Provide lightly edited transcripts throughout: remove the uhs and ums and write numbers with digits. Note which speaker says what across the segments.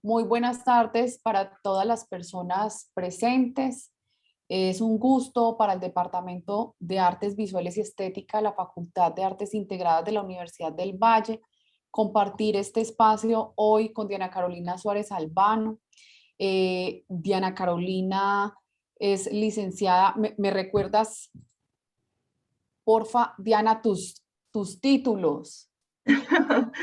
Speaker 1: Muy buenas tardes para todas las personas presentes. Es un gusto para el Departamento de Artes Visuales y Estética de la Facultad de Artes Integradas de la Universidad del Valle compartir este espacio hoy con Diana Carolina Suárez Albano. Diana Carolina es licenciada. ¿Me recuerdas, porfa, Diana, tus títulos? No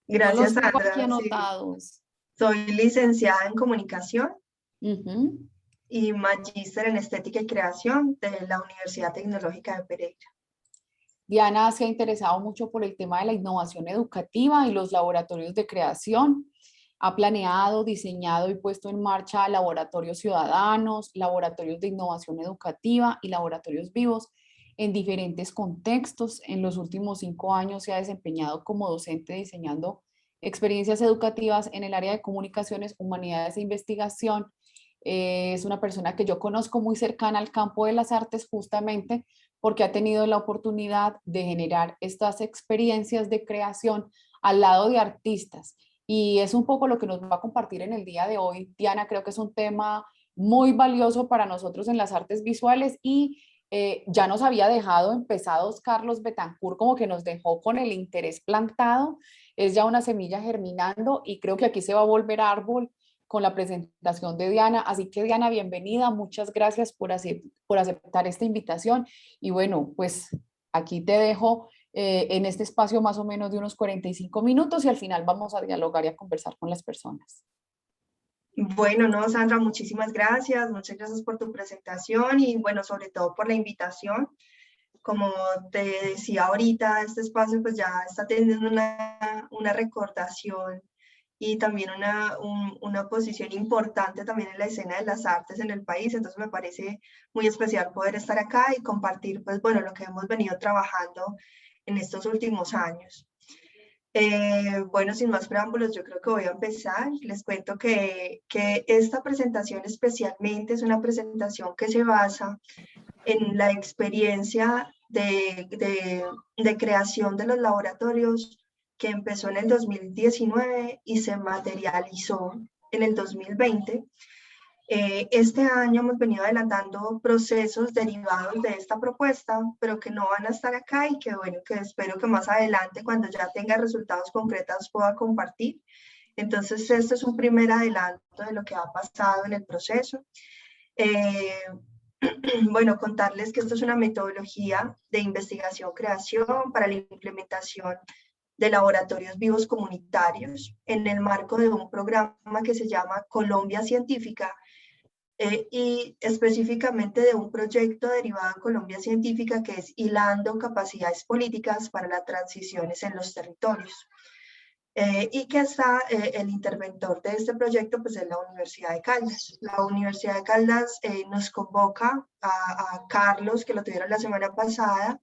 Speaker 2: Gracias,
Speaker 1: los tengo aquí
Speaker 2: Sandra. Sí,
Speaker 1: anotados.
Speaker 2: soy licenciada en comunicación
Speaker 1: Ujú.
Speaker 2: y magíster en estética y creación de la Universidad Tecnológica de Pereira.
Speaker 1: Diana se ha interesado mucho por el tema de la innovación educativa y los laboratorios de creación. Ha planeado, diseñado y puesto en marcha laboratorios ciudadanos, laboratorios de innovación educativa y laboratorios vivos en diferentes contextos. En los últimos 5 años se ha desempeñado como docente diseñando experiencias educativas en el área de comunicaciones, humanidades e investigación. Es una persona que yo conozco muy cercana al campo de las artes justamente porque ha tenido la oportunidad de generar estas experiencias de creación al lado de artistas. Y es un poco lo que nos va a compartir en el día de hoy. Diana, creo que es un tema muy valioso para nosotros en las artes visuales y ya nos había dejado empezados Carlos Betancourt, como que nos dejó con el interés plantado, es ya una semilla germinando y creo que aquí se va a volver árbol con la presentación de Diana. Así que Diana, bienvenida, muchas gracias por aceptar esta invitación y bueno, pues aquí te dejo en este espacio más o menos de unos 45 minutos y al final vamos a dialogar y a conversar con las personas.
Speaker 2: Bueno, no, Sandra, muchísimas gracias. Muchas gracias por tu presentación y, bueno, sobre todo por la invitación. Como te decía ahorita, este espacio pues ya está teniendo una recordación y también una posición importante también en la escena de las artes en el país. Entonces me parece muy especial poder estar acá y compartir, pues bueno, lo que hemos venido trabajando en estos últimos años. Bueno, sin más preámbulos, yo creo que voy a empezar. Les cuento que esta presentación especialmente es una presentación que se basa en la experiencia de creación de los laboratorios que empezó en el 2019 y se materializó en el 2020. Este año hemos venido adelantando procesos derivados de esta propuesta, pero que no van a estar acá y que bueno, que espero que más adelante, cuando ya tenga resultados concretos, pueda compartir. Entonces, esto es un primer adelanto de lo que ha pasado en el proceso. Eh, bueno, contarles que esto es una metodología de investigación-creación para la implementación de laboratorios vivos comunitarios en el marco de un programa que se llama Colombia Científica y específicamente de un proyecto derivado de Colombia Científica que es Hilando Capacidades Políticas para las Transiciones en los Territorios. Y que está el interventor de este proyecto, pues es la Universidad de Caldas. La Universidad de Caldas nos convoca a Carlos, que lo tuvieron la semana pasada,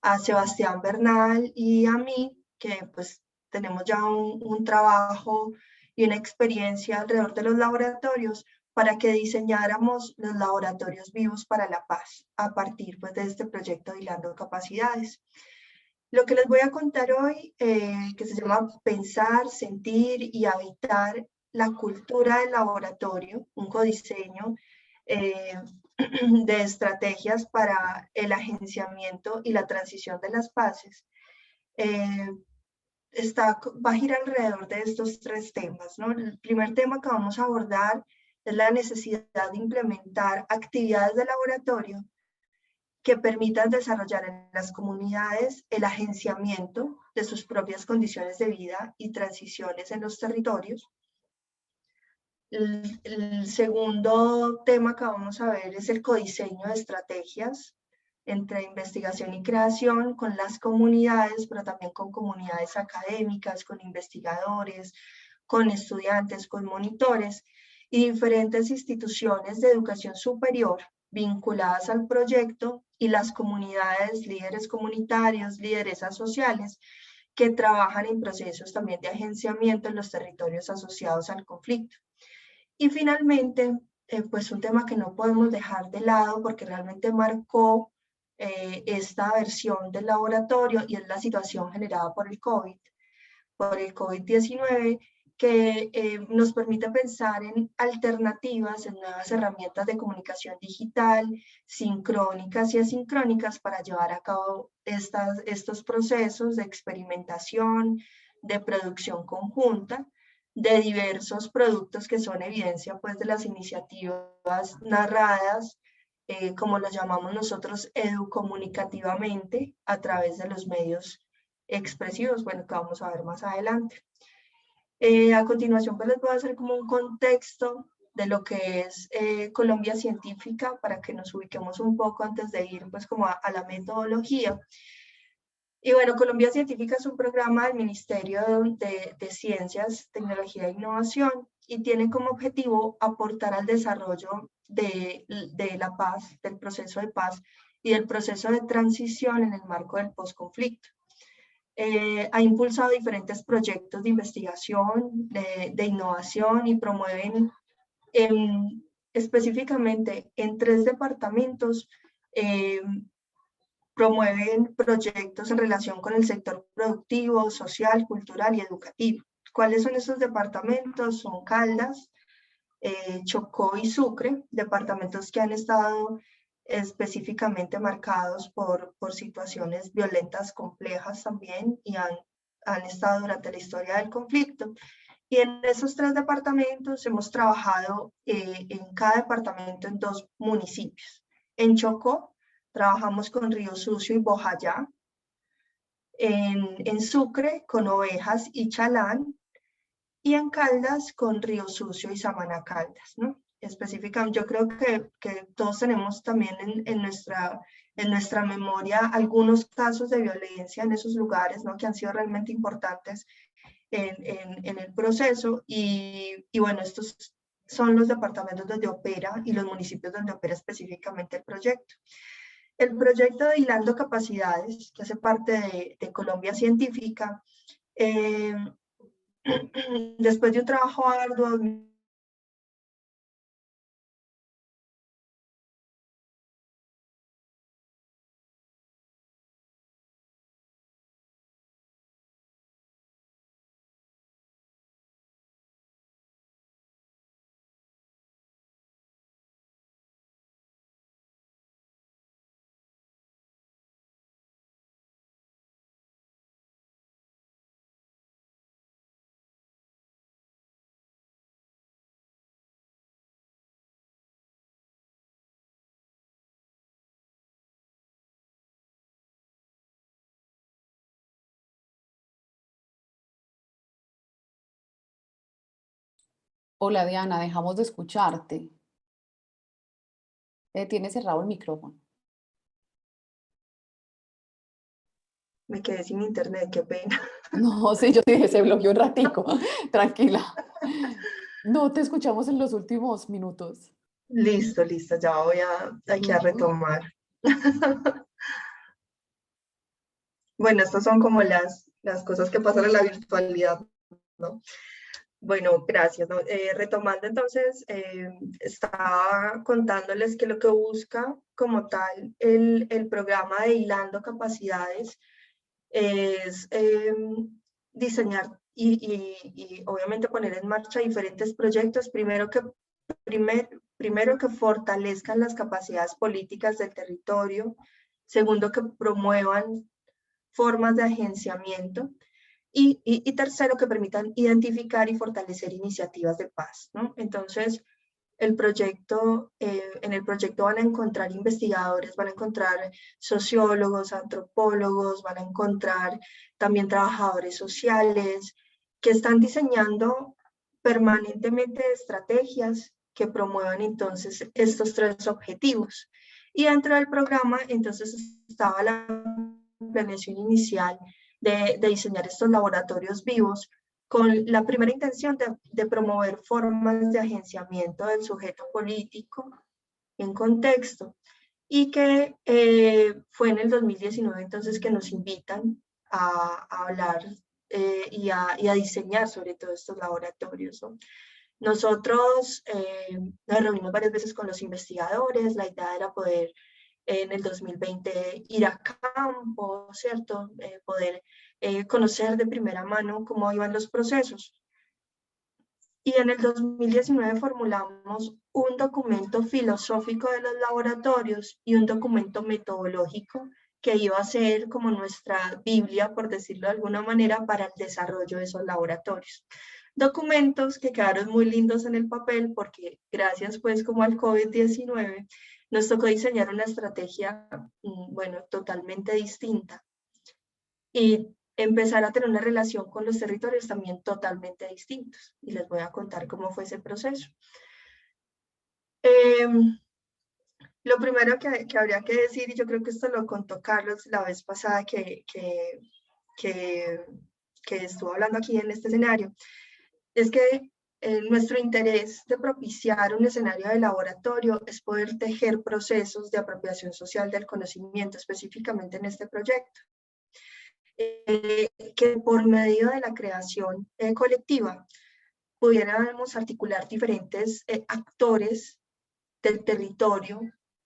Speaker 2: a Sebastián Bernal y a mí, que pues tenemos ya un trabajo y una experiencia alrededor de los laboratorios para que diseñáramos los laboratorios vivos para la paz a partir pues, de este proyecto de Hilando Capacidades. Lo que les voy a contar hoy, que se llama Pensar, Sentir y Habitar la cultura del laboratorio, un codiseño de estrategias para el agenciamiento y la transición de las bases, va a girar alrededor de estos tres temas, ¿no? El primer tema que vamos a abordar es la necesidad de implementar actividades de laboratorio que permitan desarrollar en las comunidades el agenciamiento de sus propias condiciones de vida y transiciones en los territorios. El segundo tema que vamos a ver es el codiseño de estrategias entre investigación y creación con las comunidades, pero también con comunidades académicas, con investigadores, con estudiantes, con monitores y diferentes instituciones de educación superior vinculadas al proyecto y las comunidades, líderes comunitarios, lideresas sociales que trabajan en procesos también de agenciamiento en los territorios asociados al conflicto. Y finalmente, pues un tema que no podemos dejar de lado porque realmente marcó esta versión del laboratorio y es la situación generada por el COVID-19 que nos permite pensar en alternativas, en nuevas herramientas de comunicación digital, sincrónicas y asincrónicas para llevar a cabo estos procesos de experimentación, de producción conjunta, de diversos productos que son evidencia pues de las iniciativas narradas, como lo llamamos nosotros, educomunicativamente, a través de los medios expresivos, bueno, que vamos a ver más adelante. A continuación, pues les voy a hacer como un contexto de lo que es Colombia Científica para que nos ubiquemos un poco antes de ir pues como a la metodología. Y bueno, Colombia Científica es un programa del Ministerio de Ciencias, Tecnología e Innovación y tiene como objetivo aportar al desarrollo de la paz, del proceso de paz y del proceso de transición en el marco del posconflicto. Ha impulsado diferentes proyectos de investigación, de innovación y promueven específicamente en 3 departamentos, promueven proyectos en relación con el sector productivo, social, cultural y educativo. ¿Cuáles son esos departamentos? Son Caldas, Chocó y Sucre, departamentos que han estado específicamente marcados por situaciones violentas complejas también y han estado durante la historia del conflicto. Y en esos 3 departamentos hemos trabajado en cada departamento en 2 municipios. En Chocó trabajamos con Río Sucio y Bojayá, en Sucre con Ovejas y Chalán, y en Caldas con Río Sucio y Samaná Caldas, ¿no? Específicamente, yo creo que todos tenemos también en nuestra memoria algunos casos de violencia en esos lugares, ¿no? Que han sido realmente importantes en el proceso, y bueno, estos son los departamentos donde opera y los municipios donde opera específicamente el proyecto. El proyecto de Hilando Capacidades, que hace parte de Colombia Científica, después de un trabajo arduo,
Speaker 1: Hola Diana, dejamos de escucharte. Tienes cerrado el micrófono.
Speaker 2: me quedé sin internet, qué pena.
Speaker 1: No, sí, yo te dije, se bloqueó un ratico. Tranquila. No te escuchamos en los últimos minutos.
Speaker 2: Listo, listo, ya voy aquí a retomar. Bueno, estas son como las cosas que pasan en la virtualidad, ¿no? Bueno, gracias, ¿no? Retomando entonces, estaba contándoles que lo que busca como tal el programa de Hilando Capacidades es diseñar y obviamente poner en marcha diferentes proyectos, primero que fortalezcan las capacidades políticas del territorio, segundo que promuevan formas de agenciamiento, y tercero, que permitan identificar y fortalecer iniciativas de paz, ¿no? Entonces, en el proyecto van a encontrar investigadores, van a encontrar sociólogos, antropólogos, van a encontrar también trabajadores sociales que están diseñando permanentemente estrategias que promuevan entonces estos 3 objetivos. Y dentro del programa entonces estaba la planeación inicial de diseñar estos laboratorios vivos con la primera intención de promover formas de agenciamiento del sujeto político en contexto, y que fue en el 2019 entonces que nos invitan a hablar y a diseñar sobre todo estos laboratorios, ¿no? Nosotros nos reunimos varias veces con los investigadores, la idea era poder en el 2020 ir a campo, ¿cierto? Poder conocer de primera mano cómo iban los procesos. Y en el 2019 formulamos un documento filosófico de los laboratorios y un documento metodológico que iba a ser como nuestra Biblia, por decirlo de alguna manera, para el desarrollo de esos laboratorios. Documentos que quedaron muy lindos en el papel porque gracias pues como al COVID-19 nos tocó diseñar una estrategia, bueno, totalmente distinta y empezar a tener una relación con los territorios también totalmente distintos. Y les voy a contar cómo fue ese proceso. Lo primero que habría que decir, y yo creo que esto lo contó Carlos la vez pasada que estuvo hablando aquí en este escenario, es que nuestro interés de propiciar un escenario de laboratorio es poder tejer procesos de apropiación social del conocimiento, específicamente en este proyecto. Que por medio de la creación colectiva pudiéramos articular diferentes actores del territorio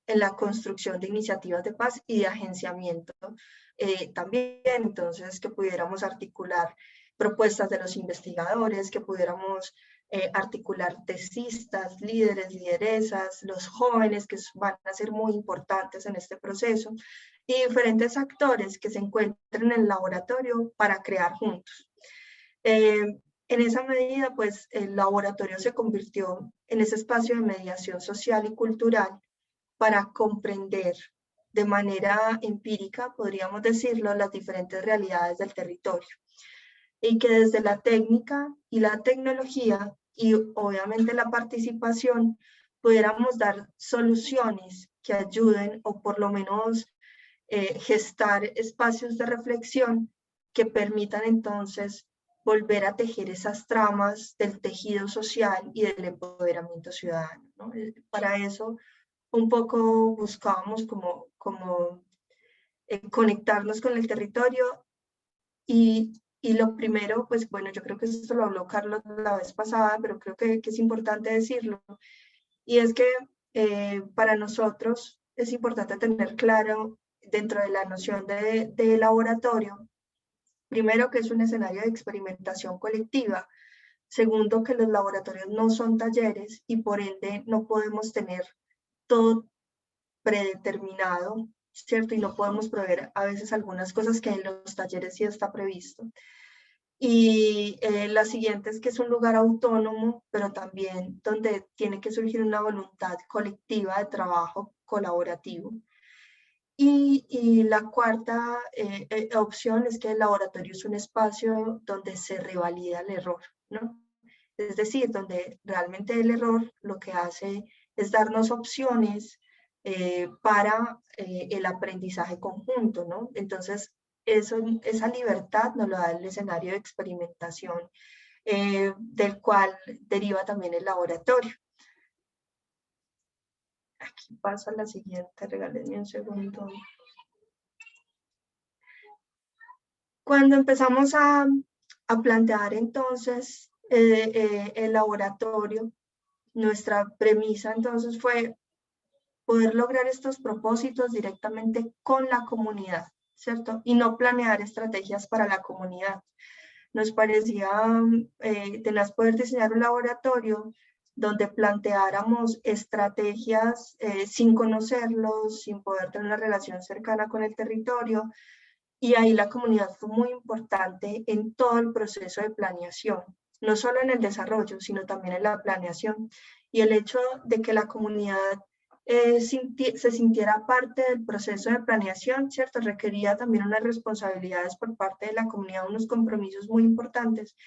Speaker 2: en la construcción de iniciativas de paz y de agenciamiento también, entonces que pudiéramos articular propuestas de los investigadores, que pudiéramos articular tesistas, líderes, lideresas, los jóvenes que van a ser muy importantes en este proceso y diferentes actores que se encuentren en el laboratorio para crear juntos. En esa medida, pues el laboratorio se convirtió en ese espacio de mediación social y cultural para comprender de manera empírica, podríamos decirlo, las diferentes realidades del territorio. Y que desde la técnica y la tecnología y obviamente la participación pudiéramos dar soluciones que ayuden o por lo menos gestar espacios de reflexión que permitan entonces volver a tejer esas tramas del tejido social y del empoderamiento ciudadano, ¿no? Para eso un poco buscábamos como conectarnos con el territorio y lo primero, pues bueno, yo creo que esto lo habló Carlos la vez pasada, pero creo que es importante decirlo, y es que para nosotros es importante tener claro dentro de la noción de laboratorio, primero que es un escenario de experimentación colectiva, segundo que los laboratorios no son talleres y por ende no podemos tener todo predeterminado, ¿cierto? Y no podemos prever a veces algunas cosas que en los talleres sí está previsto. Y la siguiente es que es un lugar autónomo, pero también donde tiene que surgir una voluntad colectiva de trabajo colaborativo. Y la cuarta opción es que el laboratorio es un espacio donde se revalida el error, ¿no? Es decir, donde realmente el error lo que hace es darnos opciones para el aprendizaje conjunto, ¿no? Entonces, esa libertad nos lo da el escenario de experimentación, del cual deriva también el laboratorio. Aquí paso a la siguiente, regálenme un segundo. Cuando empezamos a plantear entonces el laboratorio, nuestra premisa entonces fue poder lograr estos propósitos directamente con la comunidad, ¿cierto? Y no planear estrategias para la comunidad. Nos parecía tenaz poder diseñar un laboratorio donde planteáramos estrategias sin conocerlos, sin poder tener una relación cercana con el territorio, y ahí la comunidad fue muy importante en todo el proceso de planeación, no solo en el desarrollo, sino también en la planeación. Y el hecho de que la comunidad se sintiera parte del proceso de planeación, ¿cierto? Requería también unas responsabilidades por parte de la comunidad, unos compromisos muy importantes.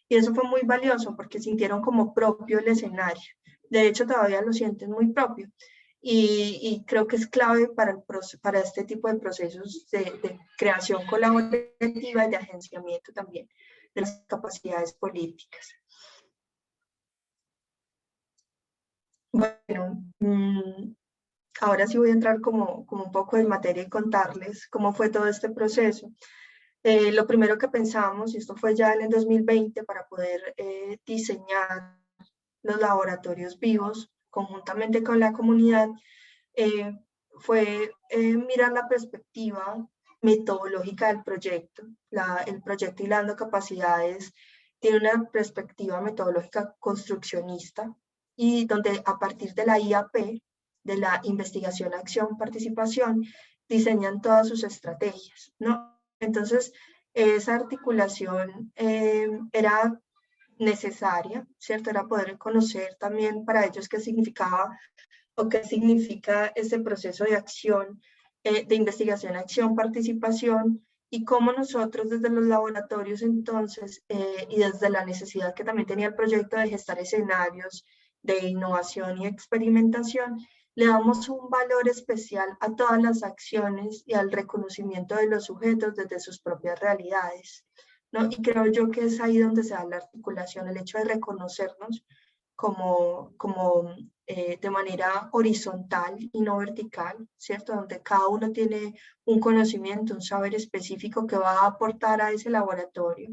Speaker 2: Y eso fue muy valioso porque sintieron como propio el escenario. De hecho, todavía lo sienten muy propio. Y creo que es clave para este tipo de procesos de creación colaborativa y de agenciamiento también de las capacidades políticas. Bueno, ahora sí voy a entrar como un poco en materia y contarles cómo fue todo este proceso. Lo primero que pensamos, y esto fue ya en el 2020, para poder diseñar los laboratorios vivos conjuntamente con la comunidad, fue mirar la perspectiva metodológica del proyecto, el proyecto Hilando Capacidades tiene una perspectiva metodológica construccionista y donde a partir de la IAP, de la investigación, acción, participación, diseñan todas sus estrategias, ¿no? Entonces, esa articulación era necesaria, ¿cierto? Era poder conocer también para ellos qué significaba o qué significa ese proceso de acción, de investigación, acción, participación, y cómo nosotros desde los laboratorios entonces, y desde la necesidad que también tenía el proyecto de gestar escenarios de innovación y experimentación, le damos un valor especial a todas las acciones y al reconocimiento de los sujetos desde sus propias realidades, ¿no? Y creo yo que es ahí donde se da la articulación, el hecho de reconocernos de manera horizontal y no vertical, ¿cierto? Donde cada uno tiene un conocimiento, un saber específico que va a aportar a ese laboratorio,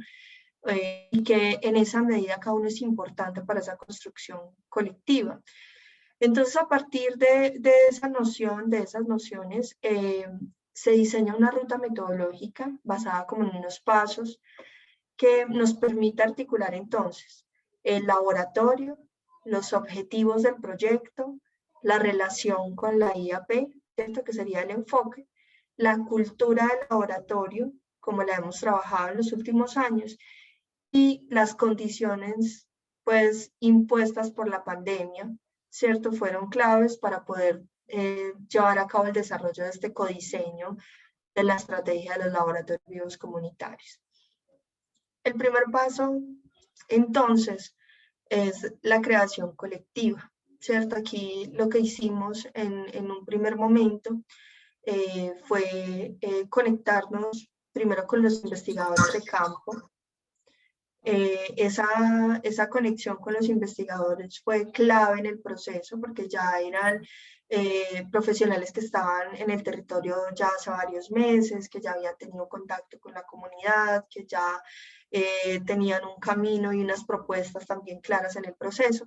Speaker 2: y que en esa medida cada uno es importante para esa construcción colectiva. Entonces, a partir de esa noción, de esas nociones, se diseña una ruta metodológica basada como en unos pasos que nos permite articular entonces el laboratorio, los objetivos del proyecto, la relación con la IAP, ¿cierto? Que sería el enfoque, la cultura del laboratorio, como la hemos trabajado en los últimos años, y las condiciones pues impuestas por la pandemia, ¿cierto? Fueron claves para poder llevar a cabo el desarrollo de este codiseño de la estrategia de los laboratorios comunitarios. El primer paso, entonces, es la creación colectiva, ¿cierto? Aquí lo que hicimos en un primer momento fue conectarnos primero con los investigadores de campo. Esa conexión con los investigadores fue clave en el proceso porque ya eran profesionales que estaban en el territorio ya hace varios meses, que ya habían tenido contacto con la comunidad, que ya tenían un camino y unas propuestas también claras en el proceso.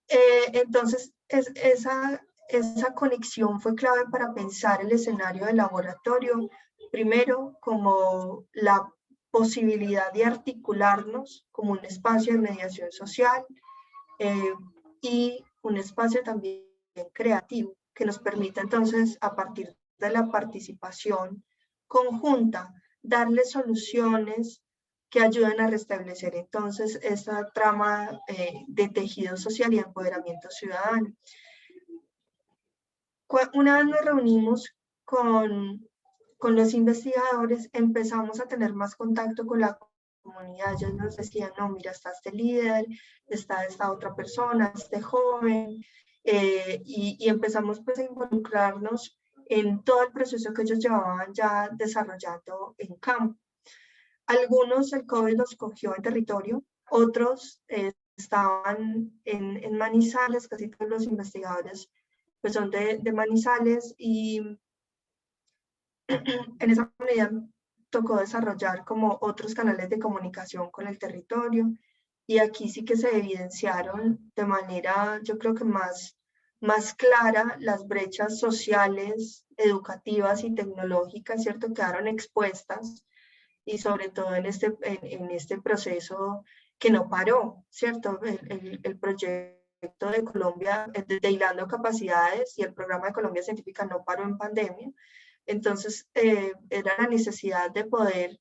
Speaker 2: Entonces, esa conexión fue clave para pensar el escenario del laboratorio, primero como la posibilidad de articularnos como un espacio de mediación social y un espacio también creativo que nos permita entonces, a partir de la participación conjunta, darle soluciones que ayuden a restablecer entonces esa trama de tejido social y empoderamiento ciudadano. Una vez nos reunimos con los investigadores, empezamos a tener más contacto con la comunidad. Ellos nos decían, no, mira, está este líder, está esta otra persona, este joven, y empezamos pues a involucrarnos en todo el proceso que ellos llevaban ya desarrollando en campo. Algunos el COVID los cogió en territorio, otros estaban en Manizales, casi todos los investigadores pues son de Manizales, y en esa medida tocó desarrollar como otros canales de comunicación con el territorio, y aquí sí que se evidenciaron de manera, yo creo que más clara, las brechas sociales, educativas y tecnológicas, ¿cierto? Quedaron expuestas, y sobre todo en este proceso que no paró, ¿cierto? El proyecto de Colombia, de Hilando Capacidades, y el programa de Colombia Científica no paró en pandemia. Entonces, era la necesidad de poder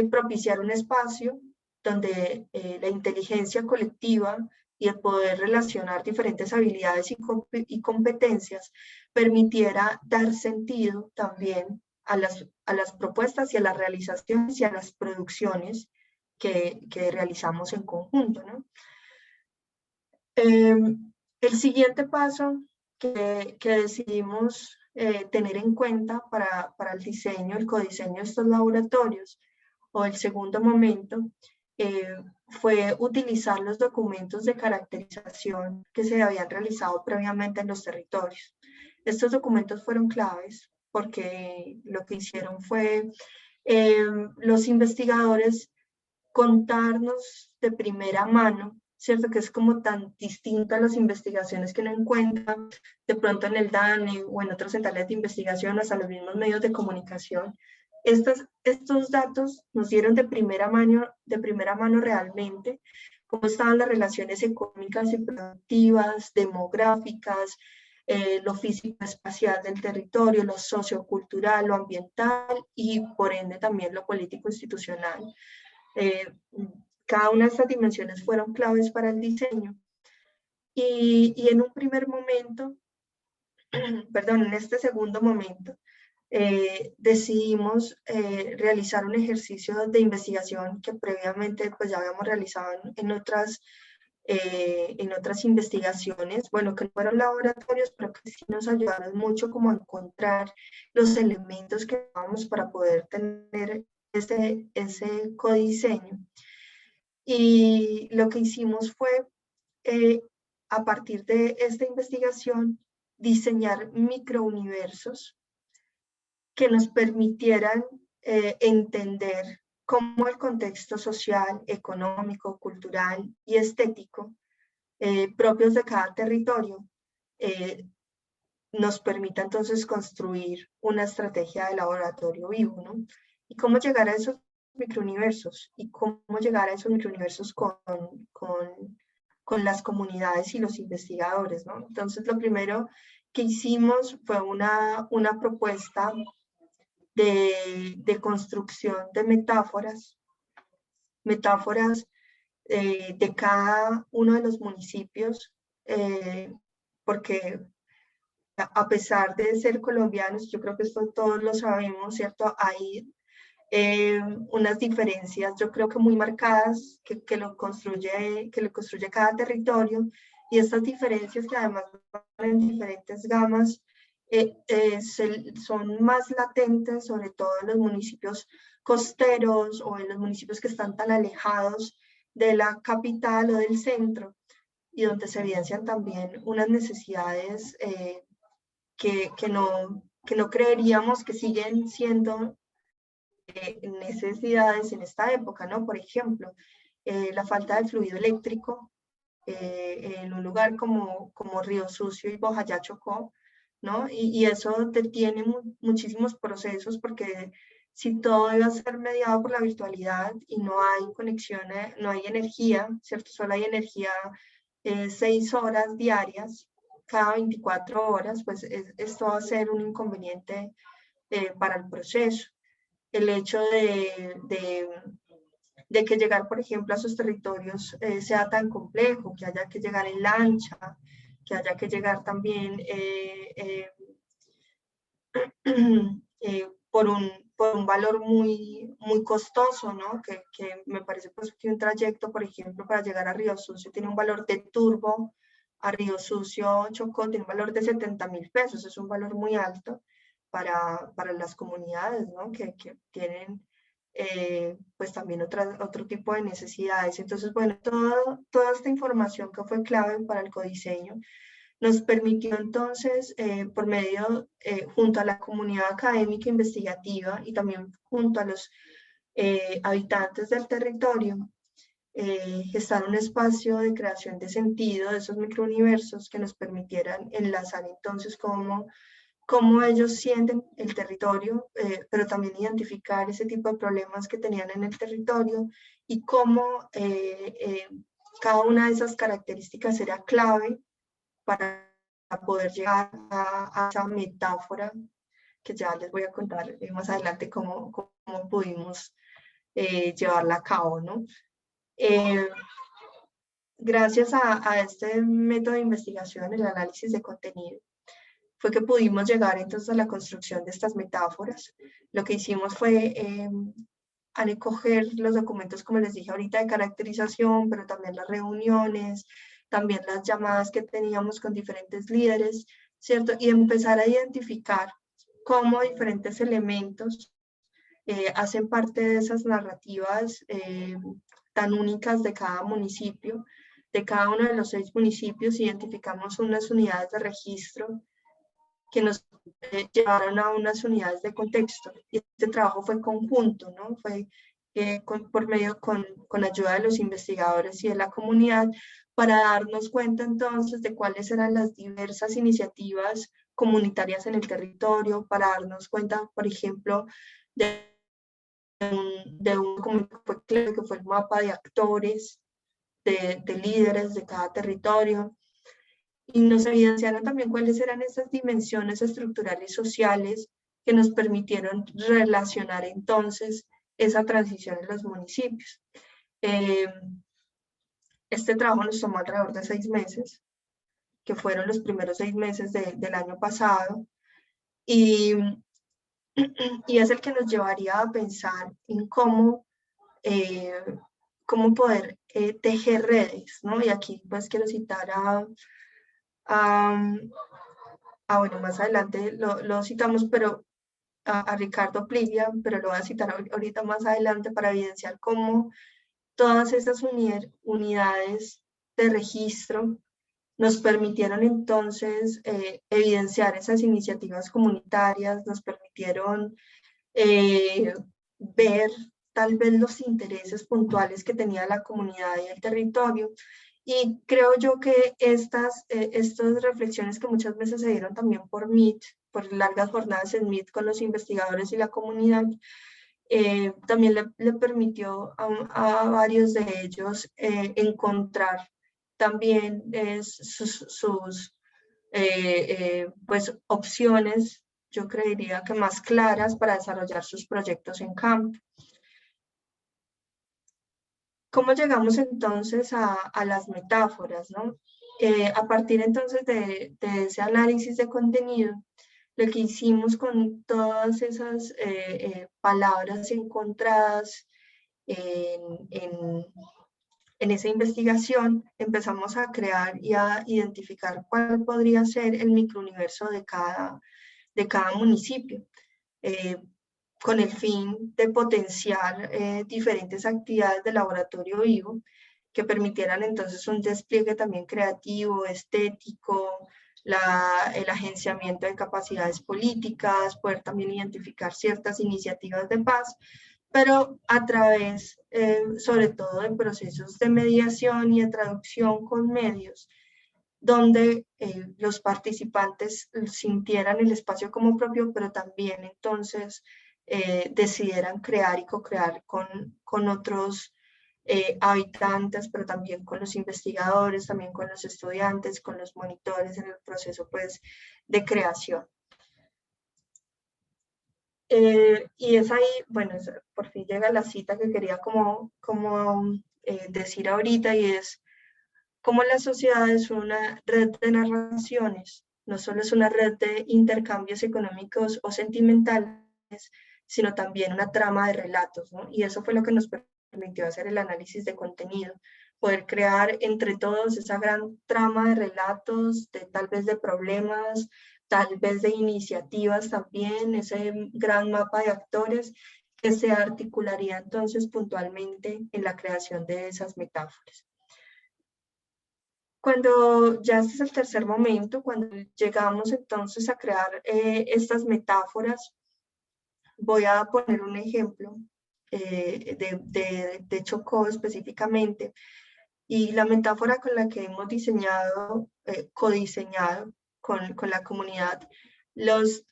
Speaker 2: propiciar un espacio donde la inteligencia colectiva y el poder relacionar diferentes habilidades y competencias permitiera dar sentido también a las propuestas y a las realizaciones y a las producciones que realizamos en conjunto, ¿no? El siguiente paso que decidimos tener en cuenta para el diseño, el codiseño de estos laboratorios, o el segundo momento, fue utilizar los documentos de caracterización que se habían realizado previamente en los territorios. Estos documentos fueron claves porque lo que hicieron fue los investigadores contarnos de primera mano, ¿cierto? Que es como tan distinta a las investigaciones que uno encuentra de pronto en el DANE o en otras centrales de investigación, hasta los mismos medios de comunicación, Estos datos nos dieron de primera mano realmente cómo estaban las relaciones económicas y productivas, demográficas, lo físico-espacial del territorio, lo sociocultural, lo ambiental y por ende también lo político-institucional. Cada una de estas dimensiones fueron claves para el diseño y en un primer momento, perdón, en este segundo momento, decidimos realizar un ejercicio de investigación que previamente pues ya habíamos realizado en otras investigaciones, bueno, que no fueron laboratorios, pero que sí nos ayudaron mucho como a encontrar los elementos que vamos para poder tener ese codiseño. Y lo que hicimos fue, a partir de esta investigación, diseñar microuniversos que nos permitieran entender cómo el contexto social, económico, cultural y estético propios de cada territorio nos permita entonces construir una estrategia de laboratorio vivo, ¿no? Y cómo llegar a esos microuniversos y cómo llegar a esos microuniversos con las comunidades y los investigadores, ¿no? Entonces, lo primero que hicimos fue una propuesta de construcción de metáforas de cada uno de los municipios, porque a pesar de ser colombianos, yo creo que esto todos lo sabemos, ¿cierto? Hay unas diferencias, yo creo que muy marcadas, que lo construye cada territorio, y estas diferencias que además van en diferentes gamas, son más latentes, sobre todo en los municipios costeros o en los municipios que están tan alejados de la capital o del centro, y donde se evidencian también unas necesidades que no creeríamos que siguen siendo necesidades en esta época, ¿no? Por ejemplo, la falta de fluido eléctrico en un lugar como Río Sucio y Bojayá, Chocó, ¿no? Y eso detiene muchísimos procesos, porque si todo iba a ser mediado por la virtualidad y no hay conexión, no hay energía, ¿cierto? Solo hay energía 6 horas diarias, cada 24 horas, pues esto va a ser un inconveniente para el proceso. El hecho de que llegar, por ejemplo, a sus territorios sea tan complejo, que haya que llegar en lancha, que haya que llegar también por un valor muy costoso, ¿no? Que me parece pues, que un trayecto, por ejemplo, para llegar a Río Sucio tiene un valor de turbo, a Río Sucio, Chocó, tiene un valor de 70.000 pesos, es un valor muy alto para las comunidades, ¿no? Que tienen pues también otro tipo de necesidades. Entonces, bueno, toda esta información que fue clave para el codiseño nos permitió entonces, por medio, junto a la comunidad académica investigativa y también junto a los habitantes del territorio, gestar un espacio de creación de sentido de esos microuniversos que nos permitieran enlazar entonces cómo ellos sienten el territorio, pero también identificar ese tipo de problemas que tenían en el territorio y cómo cada una de esas características era clave para poder llegar a esa metáfora que ya les voy a contar más adelante cómo pudimos llevarla a cabo, ¿no? Gracias a este método de investigación, el análisis de contenido, fue que pudimos llegar entonces a la construcción de estas metáforas. Lo que hicimos fue recoger los documentos, como les dije ahorita, de caracterización, pero también las reuniones, también las llamadas que teníamos con diferentes líderes, ¿cierto? Y empezar a identificar cómo diferentes elementos hacen parte de esas narrativas tan únicas de cada municipio. De cada uno de los 6 municipios identificamos unas unidades de registro que nos llevaron a unas unidades de contexto. Y este trabajo fue conjunto, ¿no? Fue por medio con ayuda de los investigadores y de la comunidad, para darnos cuenta entonces de cuáles eran las diversas iniciativas comunitarias en el territorio, para darnos cuenta, por ejemplo, de de un documento que fue clave, que fue el mapa de actores, de líderes de cada territorio, y nos evidenciaron también cuáles eran esas dimensiones estructurales y sociales que nos permitieron relacionar entonces esa transición en los municipios. Este trabajo nos tomó alrededor de 6 meses, que fueron los primeros 6 meses del año pasado, y es el que nos llevaría a pensar en cómo poder tejer redes, ¿no? Y aquí pues quiero citar bueno, más adelante lo citamos, pero a Ricardo Plivia, pero lo voy a citar ahorita más adelante para evidenciar cómo todas esas unidades de registro nos permitieron entonces evidenciar esas iniciativas comunitarias, nos permitieron ver tal vez los intereses puntuales que tenía la comunidad y el territorio. Y creo yo que estas reflexiones que muchas veces se dieron también por Meet, por largas jornadas en Meet con los investigadores y la comunidad, también le permitió a varios de ellos encontrar también sus pues, opciones, yo creería que más claras para desarrollar sus proyectos en campo. ¿Cómo llegamos entonces a las metáforas, ¿no? A partir entonces de ese análisis de contenido, lo que hicimos con todas esas palabras encontradas en esa investigación, empezamos a crear y a identificar cuál podría ser el microuniverso de cada municipio, con el fin de potenciar diferentes actividades de laboratorio vivo que permitieran entonces un despliegue también creativo, estético, el agenciamiento de capacidades políticas, poder también identificar ciertas iniciativas de paz, pero a través, sobre todo, de procesos de mediación y de traducción con medios, donde los participantes sintieran el espacio como propio, pero también entonces decidieran crear y co-crear con otros habitantes, pero también con los investigadores, también con los estudiantes, con los monitores en el proceso pues, de creación. Y es ahí, bueno, por fin llega la cita que quería decir ahorita, y es cómo la sociedad es una red de narraciones, no solo es una red de intercambios económicos o sentimentales, sino también una trama de relatos, ¿no? Y eso fue lo que nos permitió hacer el análisis de contenido, poder crear entre todos esa gran trama de relatos, tal vez de problemas, tal vez de iniciativas también, ese gran mapa de actores que se articularía entonces puntualmente en la creación de esas metáforas. Cuando ya este es el tercer momento, cuando llegamos entonces a crear estas metáforas, voy a poner un ejemplo de Chocó específicamente, y la metáfora con la que hemos diseñado, codiseñado con la comunidad, los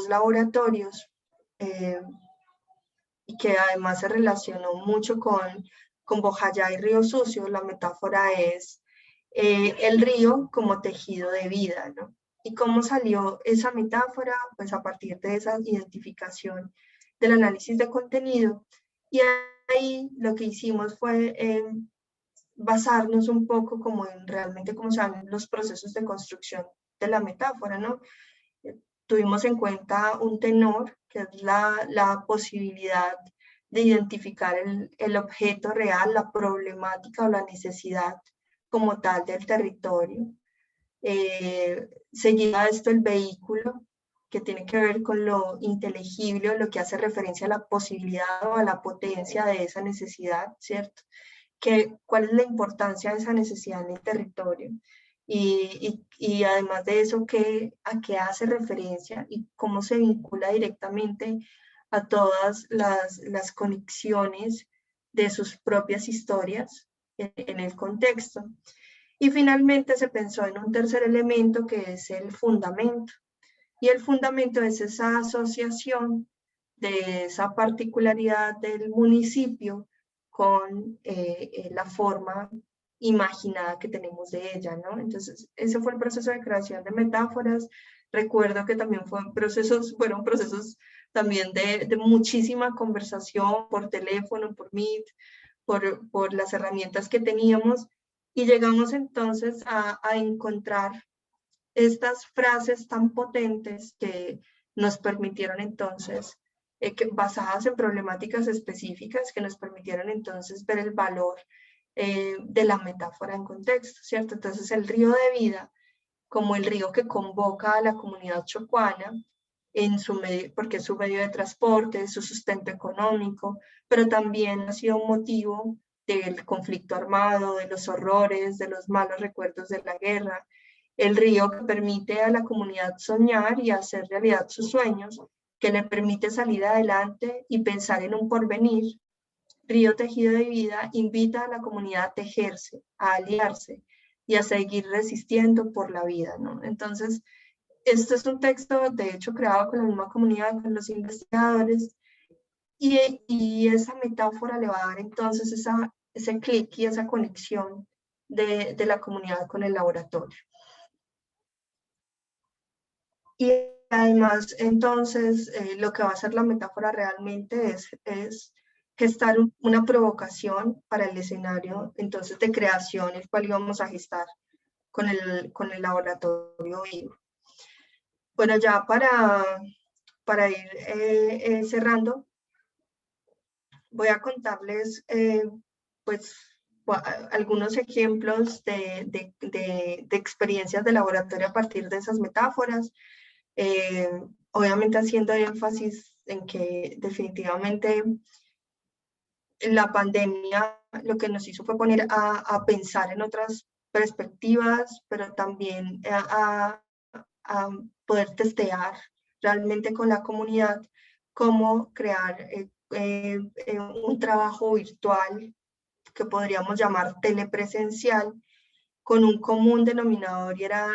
Speaker 2: laboratorios, y que además se relacionó mucho con Bojayá y Río Sucio. La metáfora es el río como tejido de vida, ¿no? ¿Y cómo salió esa metáfora? Pues a partir de esa identificación del análisis de contenido. Y ahí lo que hicimos fue basarnos un poco como en realmente cómo se dan los procesos de construcción de la metáfora, ¿no? Tuvimos en cuenta un tenor, que es la posibilidad de identificar el objeto real, la problemática o la necesidad como tal del territorio. Seguida de esto el vehículo, que tiene que ver con lo inteligible, o lo que hace referencia a la posibilidad o a la potencia de esa necesidad, ¿cierto? ¿Cuál es la importancia de esa necesidad en el territorio? Y además de eso, ¿a qué hace referencia y cómo se vincula directamente a todas las conexiones de sus propias historias en el contexto? Y finalmente se pensó en un tercer elemento, que es el fundamento. Y el fundamento es esa asociación de esa particularidad del municipio con la forma imaginada que tenemos de ella, ¿no? Entonces, ese fue el proceso de creación de metáforas. Recuerdo que también fueron procesos también de muchísima conversación por teléfono, por Meet, por las herramientas que teníamos, y llegamos entonces a encontrar estas frases tan potentes que nos permitieron entonces, basadas en problemáticas específicas, que nos permitieron entonces ver el valor de la metáfora en contexto, ¿cierto? Entonces el río de vida, como el río que convoca a la comunidad chocuana, en su medio, porque es su medio de transporte, su sustento económico, pero también ha sido un motivo del conflicto armado, de los horrores, de los malos recuerdos de la guerra. El río que permite a la comunidad soñar y hacer realidad sus sueños, que le permite salir adelante y pensar en un porvenir. Río Tejido de Vida invita a la comunidad a tejerse, a aliarse y a seguir resistiendo por la vida, ¿no? Entonces, esto es un texto, de hecho, creado con la misma comunidad, con los investigadores, y esa metáfora le va a dar entonces ese clic y esa conexión de la comunidad con el laboratorio. Y además, entonces, lo que va a hacer la metáfora realmente es gestar una provocación para el escenario, entonces, de creación, el cual íbamos a gestar con el laboratorio vivo. Bueno, ya para ir cerrando, voy a contarles pues algunos ejemplos de experiencias de laboratorio a partir de esas metáforas, obviamente haciendo énfasis en que definitivamente la pandemia lo que nos hizo fue poner a pensar en otras perspectivas, pero también a poder testear realmente con la comunidad cómo crear un trabajo virtual que podríamos llamar telepresencial, con un común denominador, y era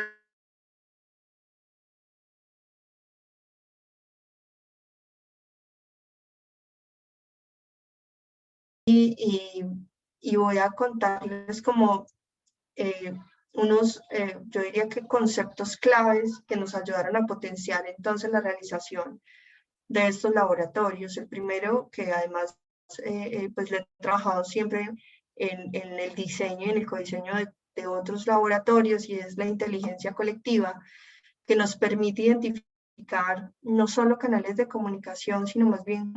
Speaker 2: y voy a contarles como yo diría que conceptos claves que nos ayudaron a potenciar entonces la realización de estos laboratorios. El primero, que además pues le he trabajado siempre en el diseño y en el codiseño de otros laboratorios, y es la inteligencia colectiva, que nos permite identificar no solo canales de comunicación, sino más bien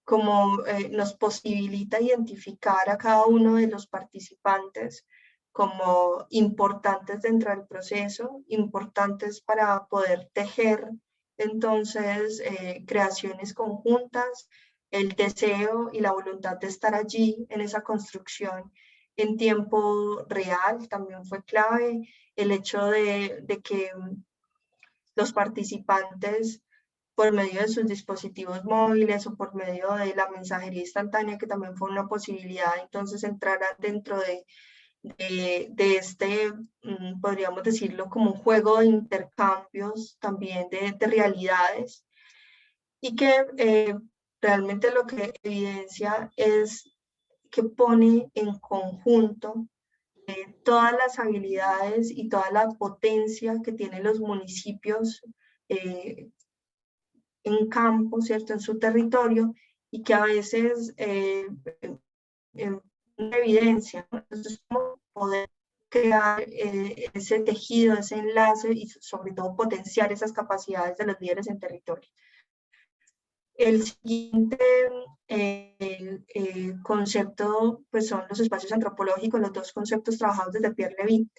Speaker 2: como nos posibilita identificar a cada uno de los participantes como importantes dentro del proceso, importantes para poder tejer entonces creaciones conjuntas, el deseo y la voluntad de estar allí en esa construcción en tiempo real también fue clave. El hecho de que los participantes, por medio de sus dispositivos móviles o por medio de la mensajería instantánea, que también fue una posibilidad, entonces entraran dentro de este, podríamos decirlo, como un juego de intercambios también de realidades, y que realmente lo que evidencia es que pone en conjunto todas las habilidades y toda la potencia que tienen los municipios en campo, ¿cierto?, en su territorio, y que a veces una evidencia, ¿no? Entonces, cómo poder crear ese tejido, ese enlace, y sobre todo potenciar esas capacidades de los líderes en territorio. El siguiente concepto pues son los espacios antropológicos, los dos conceptos trabajados desde Pierre Levy,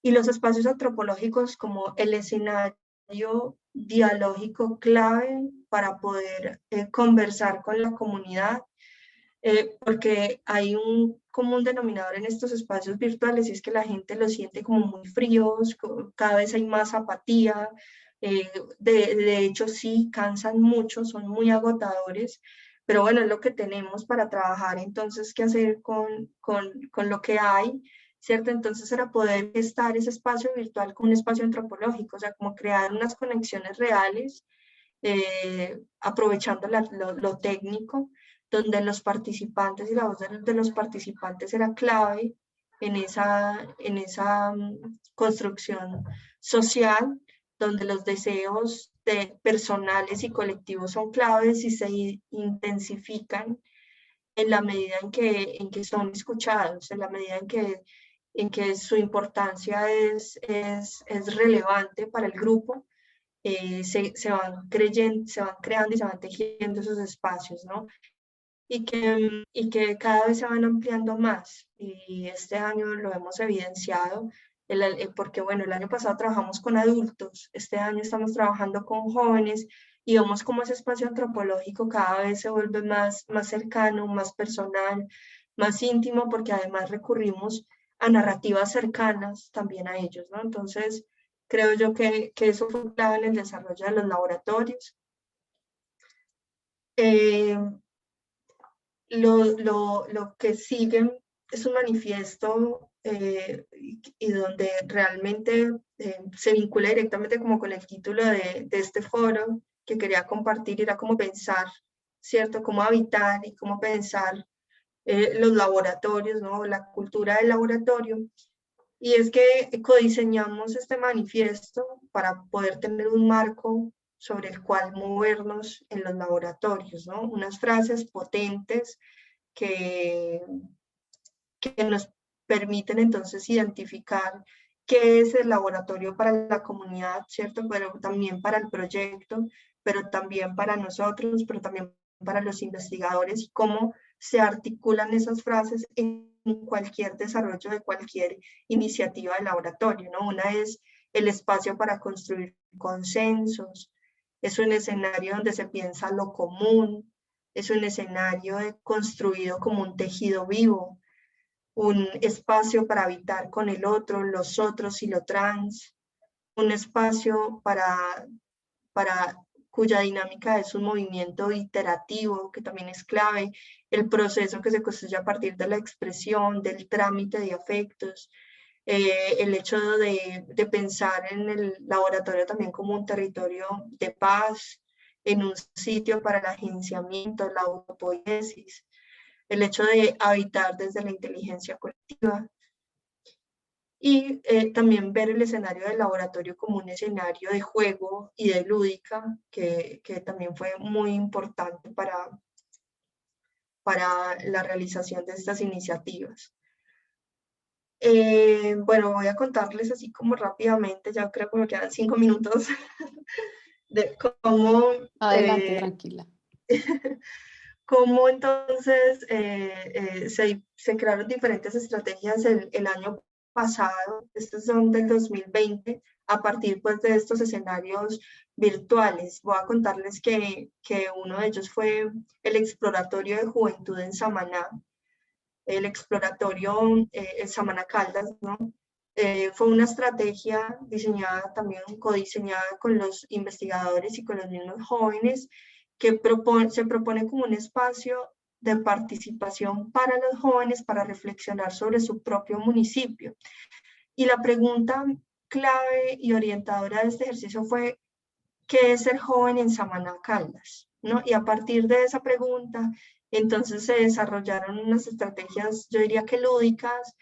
Speaker 2: y los espacios antropológicos como el escenario dialógico clave para poder conversar con la comunidad, porque hay un común denominador en estos espacios virtuales, y es que la gente los siente como muy fríos, cada vez hay más apatía, de hecho sí, cansan mucho, son muy agotadores, pero bueno, es lo que tenemos para trabajar, entonces, ¿qué hacer con lo que hay? ¿Cierto? Entonces era poder gestar ese espacio virtual con un espacio antropológico, o sea, como crear unas conexiones reales aprovechando lo técnico, donde los participantes y la voz de los participantes era clave en esa construcción social, donde los deseos personales y colectivos son claves y se intensifican en la medida en que son escuchados, en la medida en que su importancia es relevante para el grupo. Se van creando y se van tejiendo esos espacios, ¿no? Y que cada vez se van ampliando más. Y este año lo hemos evidenciado, porque bueno, el año pasado trabajamos con adultos, este año estamos trabajando con jóvenes y vemos cómo ese espacio antropológico cada vez se vuelve más cercano, más personal, más íntimo, porque además recurrimos a narrativas cercanas también a ellos, ¿no? Entonces, creo yo que eso fue clave en el desarrollo de los laboratorios. Lo que siguen es un manifiesto y donde realmente se vincula directamente como con el título de este foro que quería compartir, era cómo pensar, ¿cierto? Cómo habitar y cómo pensar los laboratorios, ¿no? La cultura del laboratorio. Y es que codiseñamos este manifiesto para poder tener un marco sobre el cual movernos en los laboratorios, ¿no? Unas frases potentes que, que nos permiten entonces identificar qué es el laboratorio para la comunidad, ¿cierto? Pero también para el proyecto, pero también para nosotros, pero también para los investigadores, y cómo se articulan esas frases en cualquier desarrollo de cualquier iniciativa de laboratorio, ¿no? Una es el espacio para construir consensos, es un escenario donde se piensa lo común, es un escenario construido como un tejido vivo, un espacio para habitar con el otro, los otros y lo trans, un espacio para cuya dinámica es un movimiento iterativo, que también es clave, el proceso que se construye a partir de la expresión, del trámite de afectos, el hecho de pensar en el laboratorio también como un territorio de paz, en un sitio para el agenciamiento, la autopoiesis, el hecho de habitar desde la inteligencia colectiva y también ver el escenario del laboratorio como un escenario de juego y de lúdica, que también fue muy importante para la realización de estas iniciativas. Bueno, voy a contarles así como rápidamente, ya creo que me quedan 5 minutos, de cómo...
Speaker 1: Adelante, tranquila.
Speaker 2: Cómo entonces se crearon diferentes estrategias el año pasado, estos son del 2020, a partir pues de estos escenarios virtuales. Voy a contarles que uno de ellos fue el exploratorio de juventud en Samaná, el exploratorio en Samaná Caldas, ¿no? Fue una estrategia diseñada también, codiseñada con los investigadores y con los mismos jóvenes, que se propone como un espacio de participación para los jóvenes para reflexionar sobre su propio municipio. Y la pregunta clave y orientadora de este ejercicio fue, ¿qué es ser joven en Samaná Caldas? ¿No? Y a partir de esa pregunta, entonces se desarrollaron unas estrategias, yo diría que lúdicas,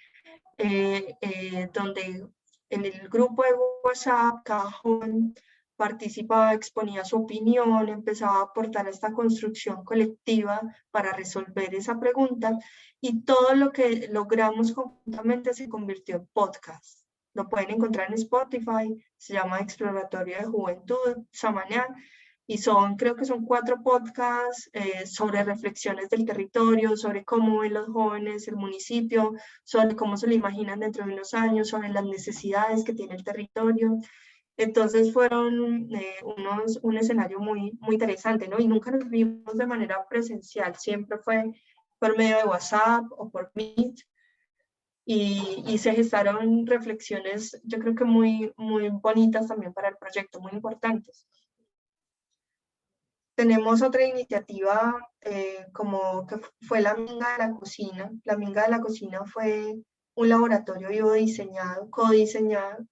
Speaker 2: donde en el grupo de WhatsApp cada joven participaba, exponía su opinión, empezaba a aportar a esta construcción colectiva para resolver esa pregunta, y todo lo que logramos conjuntamente se convirtió en podcast. Lo pueden encontrar en Spotify, se llama Exploratorio de Juventud, Samaná, y creo que son 4 podcasts sobre reflexiones del territorio, sobre cómo ven los jóvenes el municipio, sobre cómo se lo imaginan dentro de unos años, sobre las necesidades que tiene el territorio. Entonces fueron un escenario muy, muy interesante, ¿no? Y nunca nos vimos de manera presencial, siempre fue por medio de WhatsApp o por Meet, y se gestaron reflexiones, yo creo que muy, muy bonitas también para el proyecto, muy importantes. Tenemos otra iniciativa como que fue la Minga de la Cocina. La Minga de la Cocina fue un laboratorio vivo diseñado, codiseñado,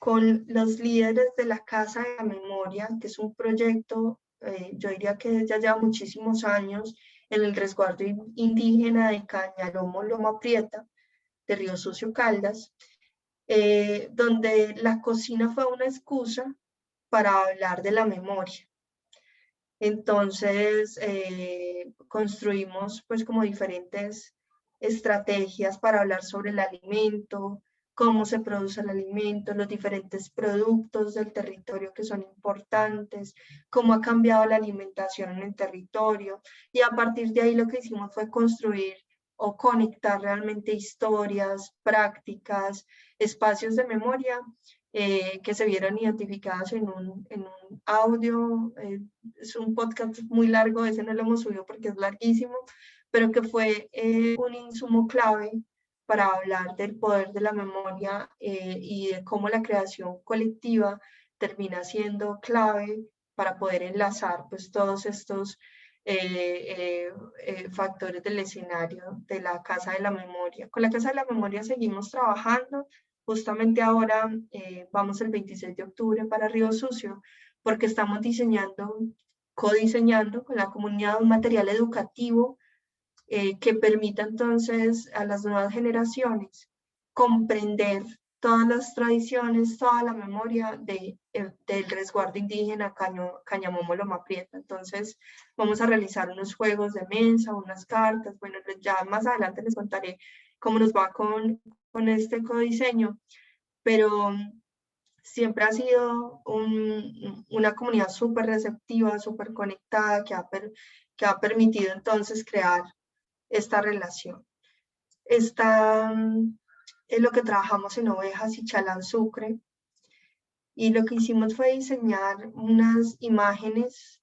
Speaker 2: con los líderes de la Casa de la Memoria, que es un proyecto, yo diría que ya lleva muchísimos años en el resguardo indígena de Cañaromo, Loma Prieta, de Río Sucio, Caldas, donde la cocina fue una excusa para hablar de la memoria. Entonces, construimos pues como diferentes estrategias para hablar sobre el alimento, cómo se produce el alimento, los diferentes productos del territorio que son importantes, cómo ha cambiado la alimentación en el territorio. Y a partir de ahí lo que hicimos fue construir o conectar realmente historias, prácticas, espacios de memoria que se vieron identificadas en un audio. Es un podcast muy largo, ese no lo hemos subido porque es larguísimo, pero que fue un insumo clave para hablar del poder de la memoria y de cómo la creación colectiva termina siendo clave para poder enlazar pues todos estos factores del escenario de la Casa de la Memoria. Con la Casa de la Memoria seguimos trabajando. Justamente ahora vamos el 26 de octubre para Río Sucio porque estamos codiseñando con la comunidad un material educativo que permita entonces a las nuevas generaciones comprender todas las tradiciones, toda la memoria del resguardo indígena Cañamomo Loma Prieta. Entonces vamos a realizar unos juegos de mesa, unas cartas, bueno, ya más adelante les contaré cómo nos va con este codiseño, pero siempre ha sido una comunidad súper receptiva, súper conectada, que ha permitido entonces crear esta relación. Está en lo que trabajamos en Ovejas y Chalán Sucre, y lo que hicimos fue diseñar unas imágenes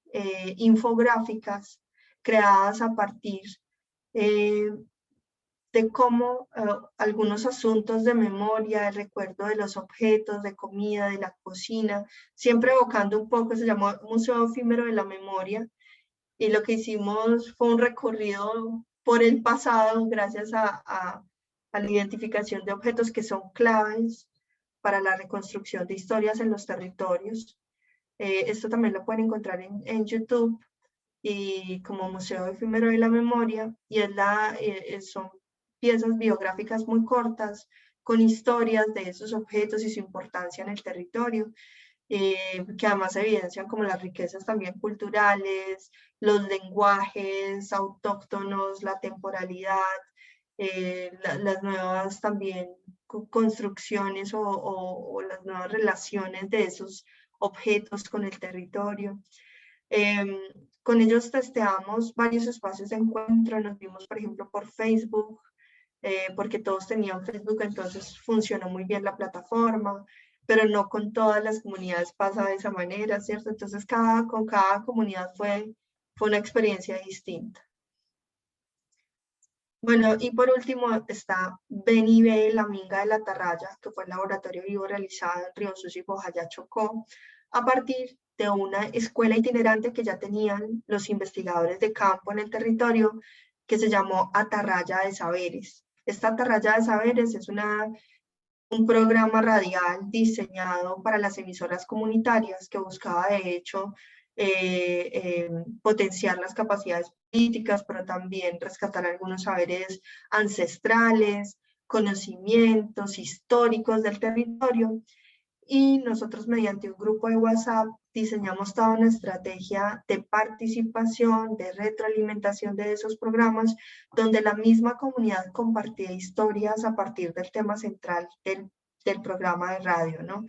Speaker 2: infográficas creadas a partir de cómo algunos asuntos de memoria, de recuerdo de los objetos, de comida, de la cocina, siempre evocando un poco, se llamó Museo Efímero de la Memoria, y lo que hicimos fue un recorrido por el pasado gracias a la identificación de objetos que son claves para la reconstrucción de historias en los territorios. Esto también lo pueden encontrar en YouTube y como Museo Efímero de la Memoria, y son piezas biográficas muy cortas con historias de esos objetos y su importancia en el territorio, que además evidencian como las riquezas también culturales, los lenguajes autóctonos, la temporalidad, las nuevas también construcciones o las nuevas relaciones de esos objetos con el territorio. Con ellos testeamos varios espacios de encuentro, nos vimos por ejemplo por Facebook, porque todos tenían Facebook, entonces funcionó muy bien la plataforma, pero no con todas las comunidades pasa de esa manera, ¿cierto? Entonces con cada comunidad fue una experiencia distinta. Bueno, y por último está Ven y Ve, la Minga de la Atarraya, que fue el laboratorio vivo realizado en Río Sucio y Bojayá, Chocó, a partir de una escuela itinerante que ya tenían los investigadores de campo en el territorio, que se llamó Atarraya de Saberes. Esta Atarraya de Saberes es un programa radial diseñado para las emisoras comunitarias que buscaba de hecho potenciar las capacidades políticas, pero también rescatar algunos saberes ancestrales, conocimientos históricos del territorio. Y nosotros mediante un grupo de WhatsApp diseñamos toda una estrategia de participación, de retroalimentación de esos programas, donde la misma comunidad compartía historias a partir del tema central del programa de radio, ¿no?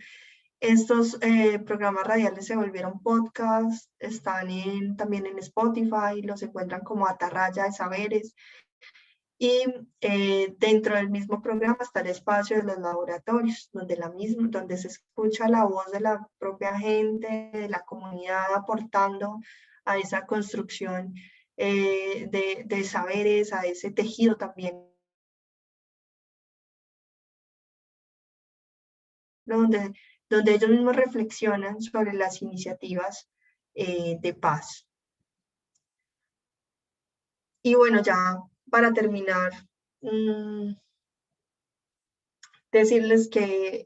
Speaker 2: Estos programas radiales se volvieron podcasts, están también en Spotify, los encuentran como Atarraya de Saberes. Y dentro del mismo programa está el espacio de los laboratorios, donde se escucha la voz de la propia gente, de la comunidad, aportando a esa construcción de saberes, a ese tejido también, donde, donde ellos mismos reflexionan sobre las iniciativas de paz. Y bueno, ya para terminar, decirles que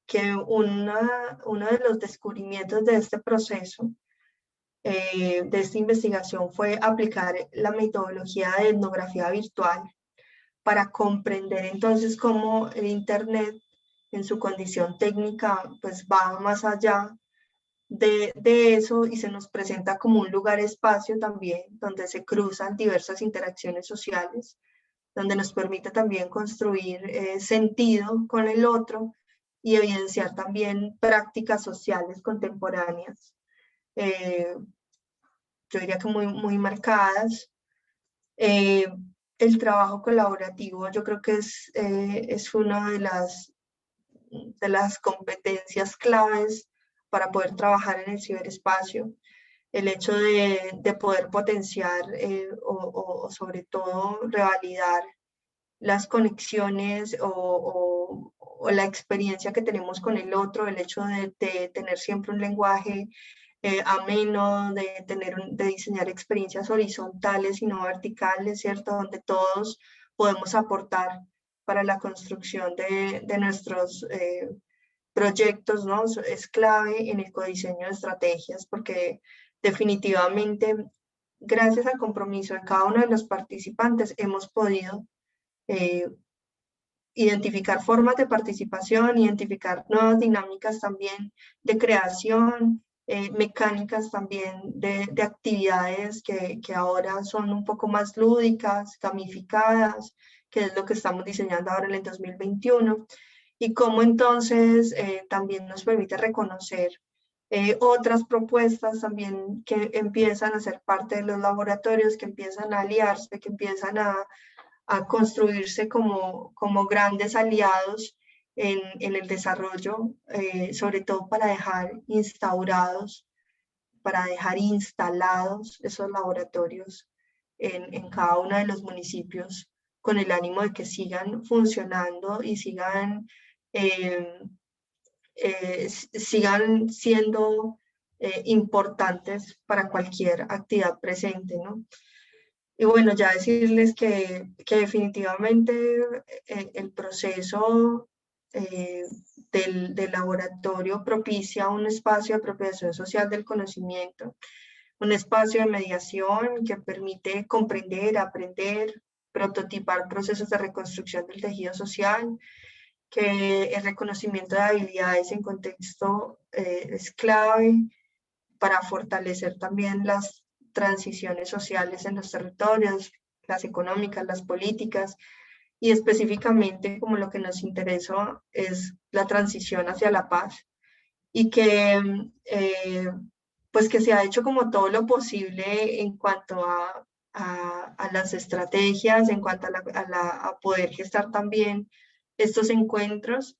Speaker 2: que uno de los descubrimientos de este proceso, de esta investigación, fue aplicar la metodología de etnografía virtual para comprender entonces cómo el Internet en su condición técnica pues va más allá de eso y se nos presenta como un lugar-espacio también donde se cruzan diversas interacciones sociales, donde nos permite también construir sentido con el otro y evidenciar también prácticas sociales contemporáneas, yo diría que muy marcadas. El trabajo colaborativo yo creo que es una de las competencias claves para poder trabajar en el ciberespacio. El hecho de poder potenciar o sobre todo revalidar las conexiones o la experiencia que tenemos con el otro, el hecho de tener siempre un lenguaje ameno, de diseñar experiencias horizontales y no verticales, ¿cierto? Donde todos podemos aportar para la construcción de nuestros proyectos, ¿no? Es clave en el codiseño de estrategias porque definitivamente, gracias al compromiso de cada uno de los participantes, hemos podido identificar formas de participación, identificar nuevas dinámicas también de creación, mecánicas también de actividades que ahora son un poco más lúdicas, gamificadas, que es lo que estamos diseñando ahora en el 2021, y cómo entonces también nos permite reconocer otras propuestas también que empiezan a ser parte de los laboratorios, que empiezan a aliarse, que empiezan a construirse como grandes aliados en el desarrollo, sobre todo para dejar instaurados, para dejar instalados esos laboratorios en cada uno de los municipios con el ánimo de que sigan funcionando y sigan siendo importantes para cualquier actividad presente, ¿no? Y bueno, ya decirles que definitivamente el proceso del laboratorio propicia un espacio de apropiación social del conocimiento, un espacio de mediación que permite comprender, aprender, prototipar procesos de reconstrucción del tejido social, que el reconocimiento de habilidades en contexto es clave para fortalecer también las transiciones sociales en los territorios, las económicas, las políticas, y específicamente como lo que nos interesa es la transición hacia la paz y pues que se ha hecho como todo lo posible en cuanto a las estrategias, en cuanto a poder gestar también estos encuentros,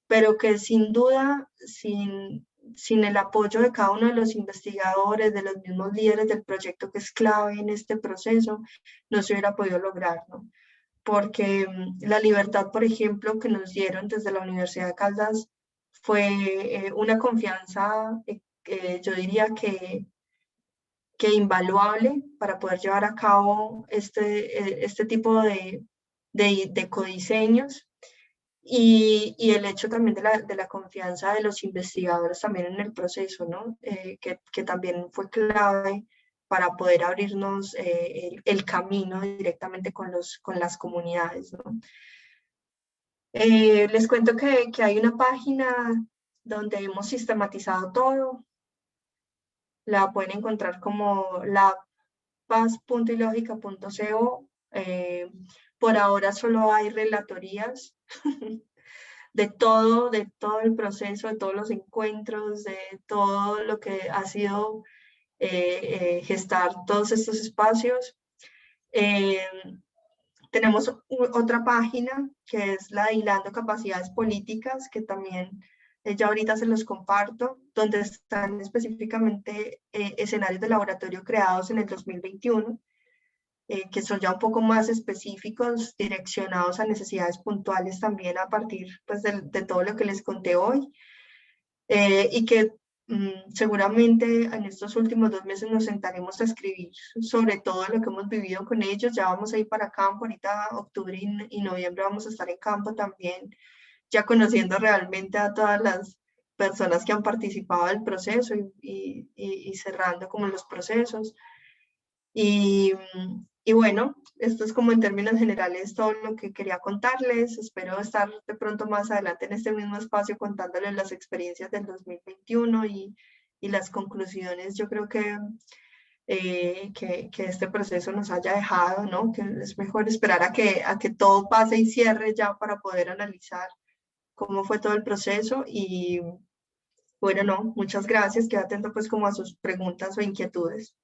Speaker 2: pero que sin duda, sin el apoyo de cada uno de los investigadores, de los mismos líderes del proyecto, que es clave en este proceso, no se hubiera podido lograr, ¿no? Porque la libertad, por ejemplo, que nos dieron desde la Universidad de Caldas fue una confianza, yo diría que invaluable para poder llevar a cabo este tipo de codiseños. Y el hecho también de la confianza de los investigadores también en el proceso, ¿no? Que también fue clave para poder abrirnos el camino directamente con las comunidades, ¿no? Les cuento que hay una página donde hemos sistematizado todo. La pueden encontrar como lapaz.ilogica.co. Por ahora solo hay relatorías de todo el proceso, de todos los encuentros, de todo lo que ha sido gestar todos estos espacios. Tenemos otra página que es la de Hilando Capacidades Políticas, que también ya ahorita se los comparto, donde están específicamente escenarios de laboratorio creados en el 2021, que son ya un poco más específicos, direccionados a necesidades puntuales también a partir pues, de todo lo que les conté hoy, y que seguramente en estos últimos 2 meses nos sentaremos a escribir sobre todo lo que hemos vivido con ellos. Ya vamos a ir para campo, ahorita octubre y noviembre vamos a estar en campo también ya conociendo realmente a todas las personas que han participado del proceso y cerrando como los procesos. Y bueno, esto es como en términos generales todo lo que quería contarles. Espero estar de pronto más adelante en este mismo espacio contándoles las experiencias del 2021 y las conclusiones. Yo creo que este proceso nos haya dejado, ¿no? Que es mejor esperar a que todo pase y cierre ya para poder analizar cómo fue todo el proceso. Y bueno, no, muchas gracias. Quedo atento pues como a sus preguntas o inquietudes.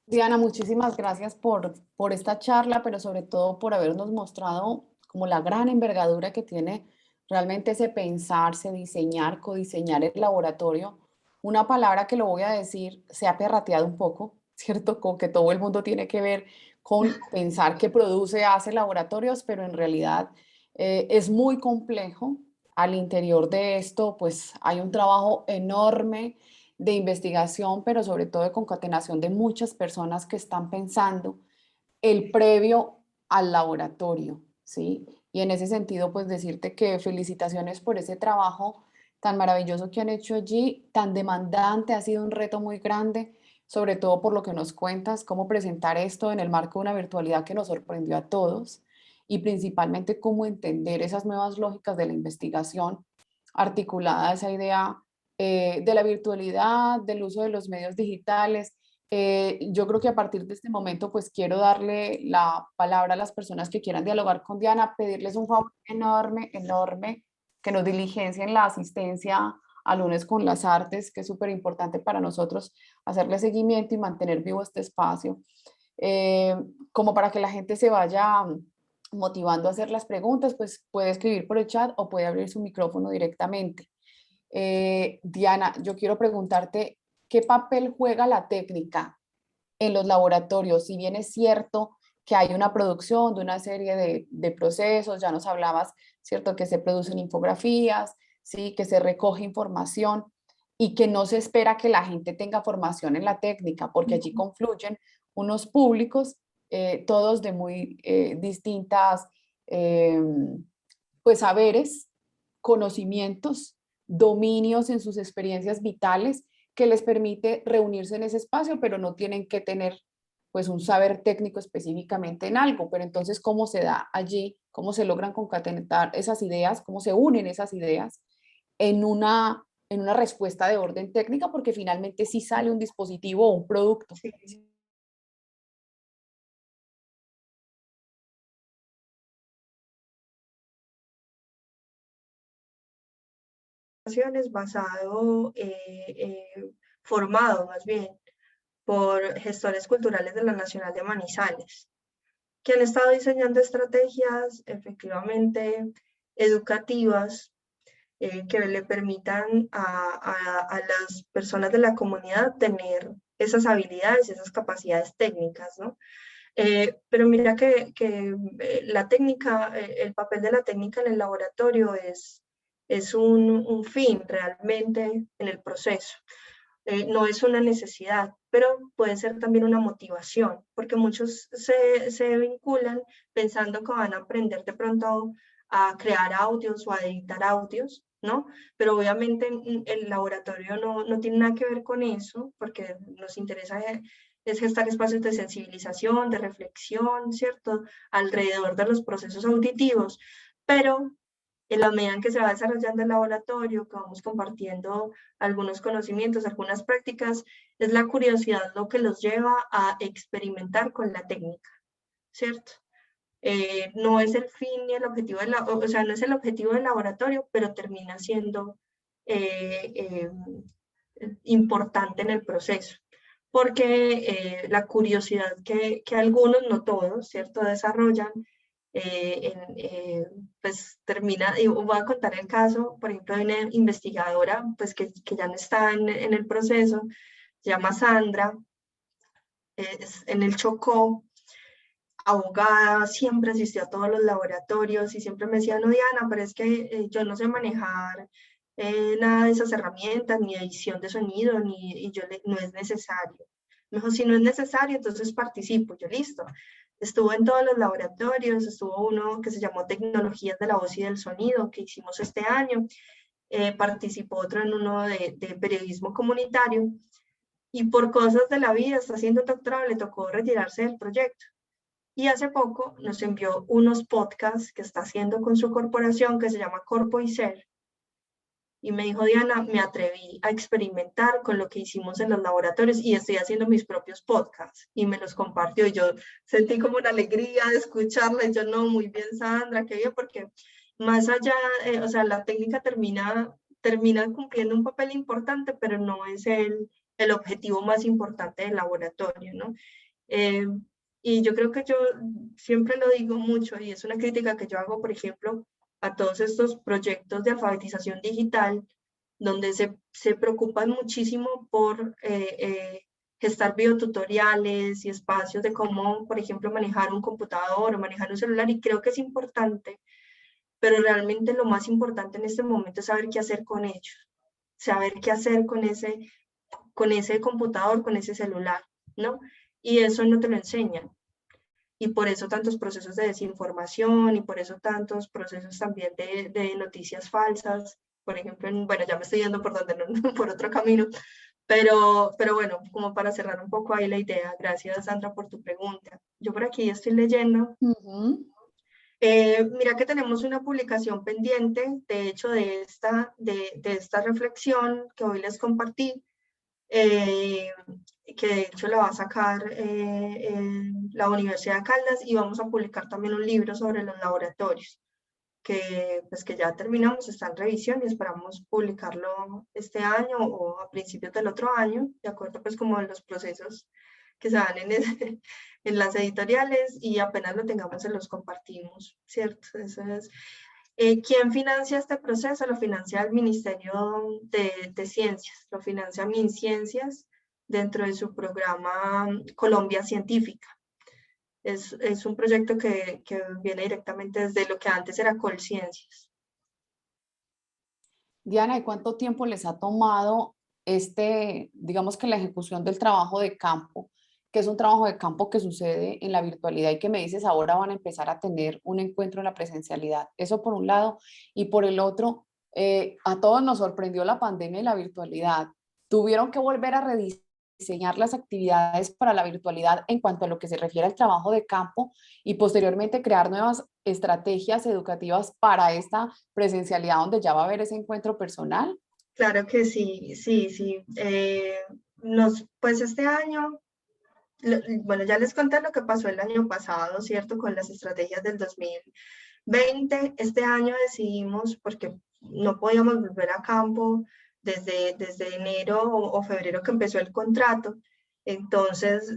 Speaker 1: Diana, muchísimas gracias por esta charla, pero sobre todo por habernos mostrado como la gran envergadura que tiene realmente ese pensarse, diseñar, codiseñar el laboratorio. Una palabra que lo voy a decir, se ha perrateado un poco, ¿cierto? Con que todo el mundo tiene que ver con pensar que produce, hace laboratorios, pero en realidad es muy complejo. Al interior de esto, pues hay un trabajo enorme de investigación, pero sobre todo de concatenación de muchas personas que están pensando el previo al laboratorio, ¿sí? Y en ese sentido, pues decirte que felicitaciones por ese trabajo tan maravilloso que han hecho allí, tan demandante, ha sido un reto muy grande, sobre todo por lo que nos cuentas, cómo presentar esto en el marco de una virtualidad que nos sorprendió a todos y principalmente cómo entender esas nuevas lógicas de la investigación articulada a esa idea de la virtualidad, del uso de los medios digitales. Yo creo que a partir de este momento, pues quiero darle la palabra a las personas que quieran dialogar con Diana, pedirles un favor enorme, enorme, que nos diligencien la asistencia a Lunes con las Artes, que es súper importante para nosotros hacerle seguimiento y mantener vivo este espacio, eh, como para que la gente se vaya motivando a hacer las preguntas, pues puede escribir por el chat o puede abrir su micrófono directamente. Diana, yo quiero preguntarte, ¿qué papel juega la técnica en los laboratorios? Si bien es cierto que hay una producción de una serie de procesos, ya nos hablabas, ¿cierto? Que se producen infografías, ¿sí? Que se recoge información y que no se espera que la gente tenga formación en la técnica, porque allí confluyen unos públicos, todos de muy distintas, eh, pues, saberes, conocimientos, dominios en sus experiencias vitales que les permite reunirse en ese espacio, pero no tienen que tener pues un saber técnico específicamente en algo. Pero entonces, ¿cómo se da allí? ¿Cómo se logran concatenar esas ideas? ¿Cómo se unen esas ideas en una respuesta de orden técnica? Porque finalmente sí sale un dispositivo o un producto.
Speaker 2: Sí. Basado, formado más bien, por gestores culturales de la Nacional de Manizales, que han estado diseñando estrategias efectivamente educativas que le permitan a las personas de la comunidad tener esas habilidades y esas capacidades técnicas, ¿no? Pero mira que la técnica, el papel de la técnica en el laboratorio es un fin realmente en el proceso. No es una necesidad, pero puede ser también una motivación, porque muchos se vinculan pensando que van a aprender de pronto a crear audios o a editar audios, ¿no? Pero obviamente el laboratorio no tiene nada que ver con eso, porque nos interesa es gestar espacios de sensibilización, de reflexión, ¿cierto? Alrededor de los procesos auditivos, pero en la medida en que se va desarrollando el laboratorio, que vamos compartiendo algunos conocimientos, algunas prácticas, es la curiosidad lo que los lleva a experimentar con la técnica, ¿cierto? No es el fin ni el objetivo, o sea, no es el objetivo del laboratorio, pero termina siendo eh, eh, importante en el proceso, porque la curiosidad que algunos, no todos, ¿cierto?, desarrollan, pues termina, y voy a contar el caso, por ejemplo, de una investigadora, pues que ya no está en el proceso, se llama Sandra, es en el Chocó, abogada, siempre asistió a todos los laboratorios y siempre me decía, no, Diana, pero es que yo no sé manejar nada de esas herramientas, ni edición de sonido, y no es necesario. Me dijo, si no es necesario, entonces participo. Yo, listo. Estuvo en todos los laboratorios, estuvo uno que se llamó Tecnologías de la Voz y del Sonido, que hicimos este año, participó otro en uno de periodismo comunitario, y por cosas de la vida, está haciendo doctorado, le tocó retirarse del proyecto. Y hace poco nos envió unos podcasts que está haciendo con su corporación que se llama Corpo y Ser. Y me dijo, Diana, me atreví a experimentar con lo que hicimos en los laboratorios y estoy haciendo mis propios podcasts. Y me los compartió y yo sentí como una alegría de escucharla. Y yo, no, muy bien, Sandra, qué bien, porque más allá, o sea, la técnica termina cumpliendo un papel importante, pero no es el objetivo más importante del laboratorio, ¿no? Y yo creo que yo siempre lo digo mucho y es una crítica que yo hago, por ejemplo, a todos estos proyectos de alfabetización digital, donde se preocupan muchísimo por gestar videotutoriales y espacios de cómo, por ejemplo, manejar un computador o manejar un celular, y creo que es importante, pero realmente lo más importante en este momento es saber qué hacer con ellos, saber qué hacer con ese computador, con ese celular, ¿no? Y eso no te lo enseñan. Y por eso tantos procesos de desinformación y por eso tantos procesos también de noticias falsas. Por ejemplo, bueno, ya me estoy yendo por donde no, por otro camino, pero bueno, como para cerrar un poco ahí la idea. Gracias, Sandra, por tu pregunta. Yo por aquí estoy leyendo. Mira que tenemos una publicación pendiente, de hecho, de esta reflexión que hoy les compartí, que de hecho la va a sacar en la Universidad de Caldas, y vamos a publicar también un libro sobre los laboratorios, que pues que ya terminamos, está en revisión y esperamos publicarlo este año o a principios del otro año, de acuerdo pues como en los procesos que se dan en las editoriales, y apenas lo tengamos se los compartimos, ¿cierto? Eso es. ¿Quién financia este proceso? Lo financia el Ministerio de Ciencias, lo financia MinCiencias dentro de su programa Colombia Científica. Es un proyecto que viene directamente desde lo que antes era Colciencias.
Speaker 1: Diana, ¿y cuánto tiempo les ha tomado digamos que la ejecución del trabajo de campo, que es un trabajo de campo que sucede en la virtualidad y que me dices ahora van a empezar a tener un encuentro en la presencialidad? Eso por un lado. Y por el otro, a todos nos sorprendió la pandemia y la virtualidad. Tuvieron que volver a rediseñar las actividades para la virtualidad en cuanto a lo que se refiere al trabajo de campo y posteriormente crear nuevas estrategias educativas para esta presencialidad donde ya va a haber ese encuentro personal.
Speaker 2: Claro que sí, sí, sí. Pues este año, bueno, ya les conté lo que pasó el año pasado, ¿cierto? Con las estrategias del 2020. Este año decidimos, porque no podíamos volver a campo desde enero o febrero que empezó el contrato, entonces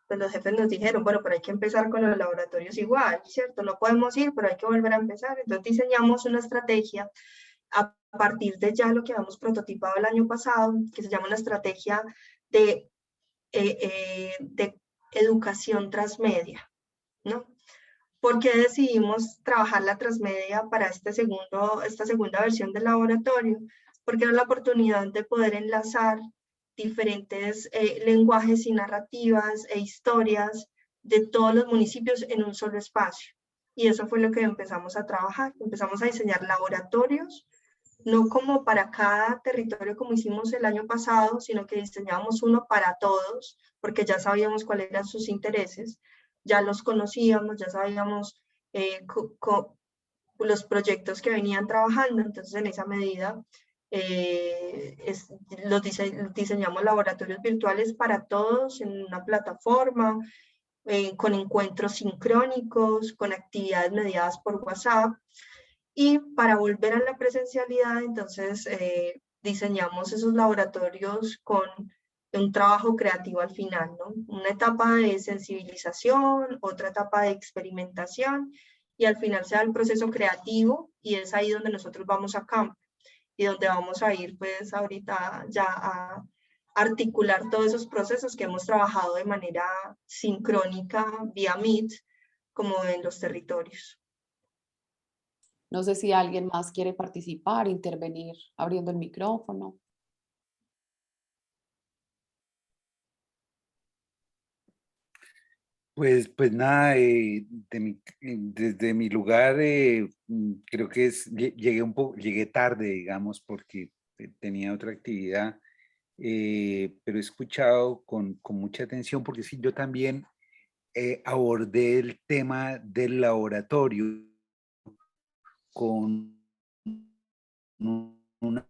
Speaker 2: pues los jefes nos dijeron, bueno, pero hay que empezar con los laboratorios igual, ¿cierto? No podemos ir, pero hay que volver a empezar. Entonces diseñamos una estrategia a partir de ya lo que habíamos prototipado el año pasado, que se llama una estrategia de educación transmedia, ¿no? ¿Por qué decidimos trabajar la transmedia para esta segunda versión del laboratorio? Porque era la oportunidad de poder enlazar diferentes lenguajes y narrativas e historias de todos los municipios en un solo espacio. Y eso fue lo que empezamos a trabajar. Empezamos a diseñar laboratorios, no como para cada territorio como hicimos el año pasado, sino que diseñamos uno para todos, porque ya sabíamos cuáles eran sus intereses, ya los conocíamos, ya sabíamos los proyectos que venían trabajando. Entonces en esa medida diseñamos laboratorios virtuales para todos en una plataforma, con encuentros sincrónicos, con actividades mediadas por WhatsApp. Y para volver a la presencialidad, entonces diseñamos esos laboratorios con un trabajo creativo al final, ¿no? Una etapa de sensibilización, otra etapa de experimentación, y al final se da el proceso creativo, y es ahí donde nosotros vamos a campo y donde vamos a ir pues ahorita ya a articular todos esos procesos que hemos trabajado de manera sincrónica vía Meet, como en los territorios.
Speaker 1: No sé si alguien más quiere participar, intervenir abriendo el micrófono.
Speaker 3: Pues nada, desde mi lugar creo que llegué llegué tarde, digamos, porque tenía otra actividad, pero he escuchado con mucha atención porque sí, yo también abordé el tema del laboratorio con una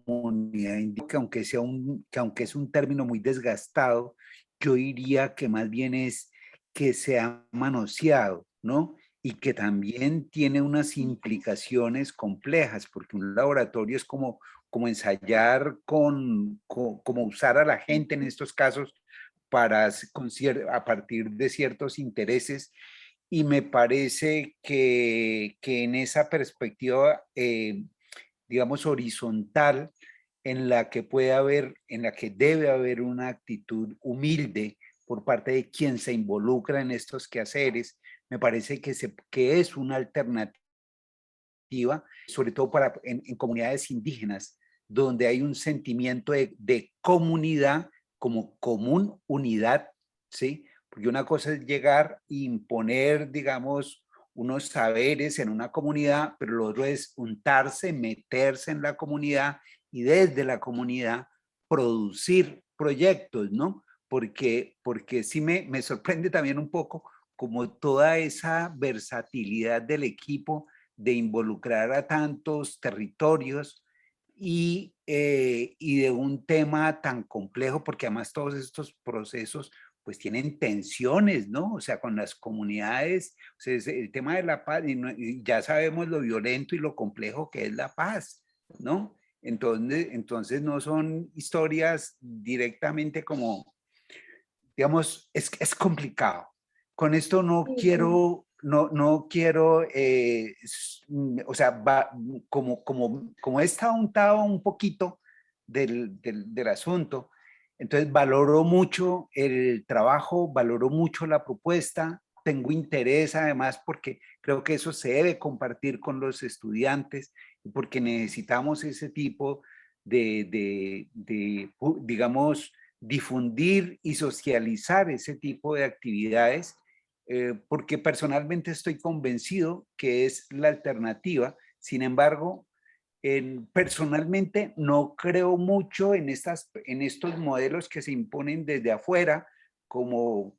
Speaker 3: comunidad indígena, que aunque es un término muy desgastado, yo diría que más bien es que se ha manoseado, ¿no? Y que también tiene unas implicaciones complejas, porque un laboratorio es como ensayar como usar a la gente en estos casos a partir de ciertos intereses, y me parece que en esa perspectiva, digamos, horizontal, en la que debe haber una actitud humilde por parte de quien se involucra en estos quehaceres, me parece que es una alternativa, sobre todo en comunidades indígenas, donde hay un sentimiento de comunidad como común unidad, ¿sí? Porque una cosa es llegar e imponer, digamos, unos saberes en una comunidad, pero lo otro es untarse, meterse en la comunidad y desde la comunidad producir proyectos, ¿no? Porque sí me sorprende también un poco como toda esa versatilidad del equipo de involucrar a tantos territorios y de un tema tan complejo, porque además todos estos procesos pues tienen tensiones, ¿no? O sea, con las comunidades, o sea, el tema de la paz, y ya sabemos lo violento y lo complejo que es la paz, ¿no? Entonces no son historias directamente como, digamos, es complicado. Con esto no quiero, o sea, como he estado untado un poquito del asunto, entonces valoro mucho el trabajo, valoro mucho la propuesta, tengo interés además porque creo que eso se debe compartir con los estudiantes y porque necesitamos ese tipo digamos, difundir y socializar ese tipo de actividades, porque personalmente estoy convencido que es la alternativa. Sin embargo, personalmente no creo mucho en estos modelos que se imponen desde afuera como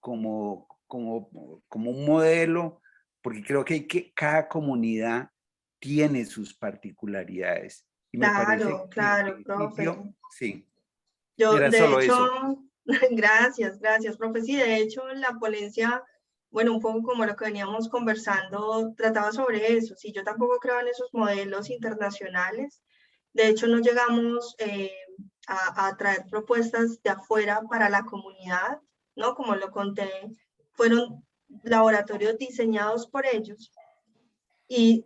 Speaker 3: un modelo, porque creo que cada comunidad tiene sus particularidades. Y me parece
Speaker 2: Claro,
Speaker 3: que en
Speaker 2: claro, profe.
Speaker 3: principio, sí,
Speaker 2: Yo,
Speaker 3: era
Speaker 2: de
Speaker 3: solo
Speaker 2: hecho,
Speaker 3: eso.
Speaker 2: gracias, profe. Sí, de hecho, en la ponencia, bueno, un poco como lo que veníamos conversando, trataba sobre eso. Sí, yo tampoco creo en esos modelos internacionales. De hecho, no llegamos a traer propuestas de afuera para la comunidad, ¿no? Como lo conté, fueron laboratorios diseñados por ellos y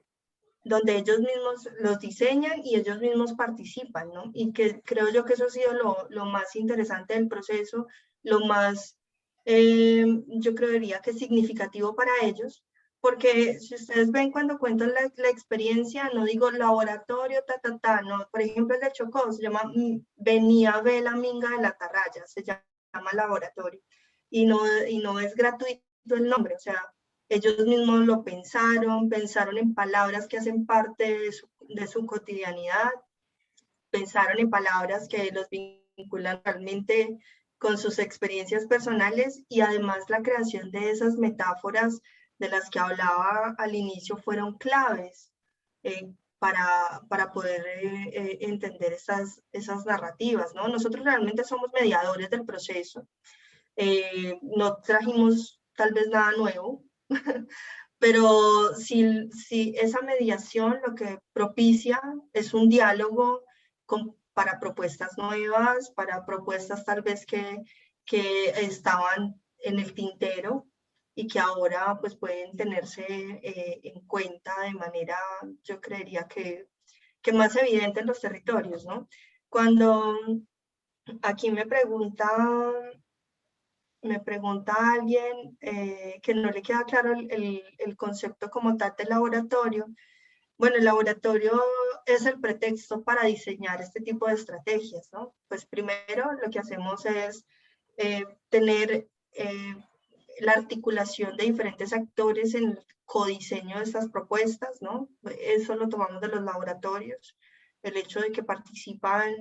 Speaker 2: donde ellos mismos los diseñan y ellos mismos participan, ¿no? Y que creo yo que eso ha sido lo más interesante del proceso, lo más, yo creería que significativo para ellos, porque si ustedes ven cuando cuento la experiencia, no digo laboratorio, no, por ejemplo el de Chocó se llama Venía ve la minga de la atarraya, se llama laboratorio, y no es gratuito el nombre, o sea, ellos mismos lo pensaron en palabras que hacen parte de su cotidianidad, pensaron en palabras que los vinculan realmente con sus experiencias personales y además la creación de esas metáforas de las que hablaba al inicio fueron claves para poder entender esas narrativas, ¿no? Nosotros realmente somos mediadores del proceso, no trajimos tal vez nada nuevo, pero si esa mediación lo que propicia es un diálogo para propuestas nuevas, para propuestas tal vez que estaban en el tintero y que ahora pues pueden tenerse en cuenta de manera, yo creería que más evidente en los territorios, ¿no? Cuando aquí me pregunta alguien que no le queda claro el concepto como tal de laboratorio, Bueno, el laboratorio es el pretexto para diseñar este tipo de estrategias, ¿no? Pues primero lo que hacemos es tener la articulación de diferentes actores en el codiseño de estas propuestas, ¿no? Eso lo tomamos de los laboratorios, el hecho de que participan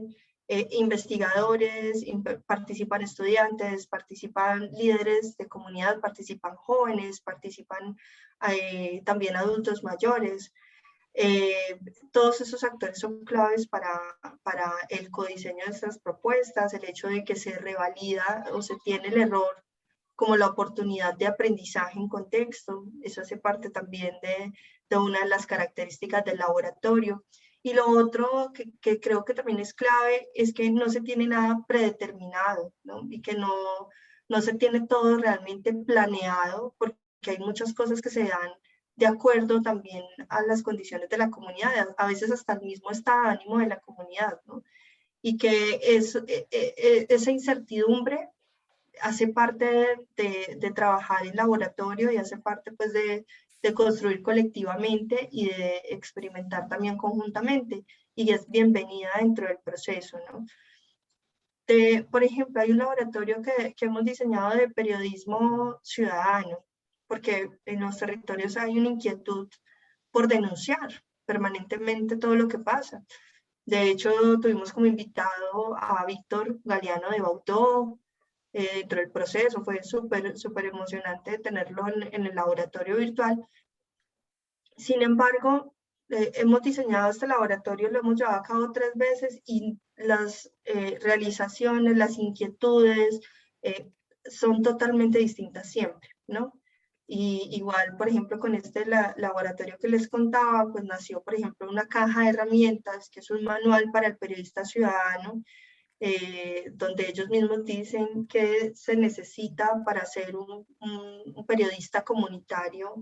Speaker 2: investigadores, participan estudiantes, participan líderes de comunidad, participan jóvenes, participan también adultos mayores. Todos esos actores son claves para el codiseño de estas propuestas, el hecho de que se revalida o se tiene el error como la oportunidad de aprendizaje en contexto. Eso hace parte también de una de las características del laboratorio. Y lo otro que creo que también es clave es que no se tiene nada predeterminado, ¿no? Y que no se tiene todo realmente planeado, porque hay muchas cosas que se dan de acuerdo también a las condiciones de la comunidad, a veces hasta el mismo estado de ánimo de la comunidad, ¿no? Y que esa incertidumbre hace parte de trabajar en laboratorio y hace parte pues de construir colectivamente y de experimentar también conjuntamente, y es bienvenida dentro del proceso, ¿no? Por ejemplo, hay un laboratorio que hemos diseñado de periodismo ciudadano, porque en los territorios hay una inquietud por denunciar permanentemente todo lo que pasa. De hecho, tuvimos como invitado a Víctor Galeano de Bautó dentro del proceso. Fue súper emocionante tenerlo en el laboratorio virtual. Sin embargo, hemos diseñado este laboratorio, lo hemos llevado a cabo 3 veces y las realizaciones, las inquietudes son totalmente distintas siempre, ¿no? Y igual, por ejemplo, con este laboratorio que les contaba, pues nació, por ejemplo, una caja de herramientas, que es un manual para el periodista ciudadano, donde ellos mismos dicen que se necesita para ser un periodista comunitario,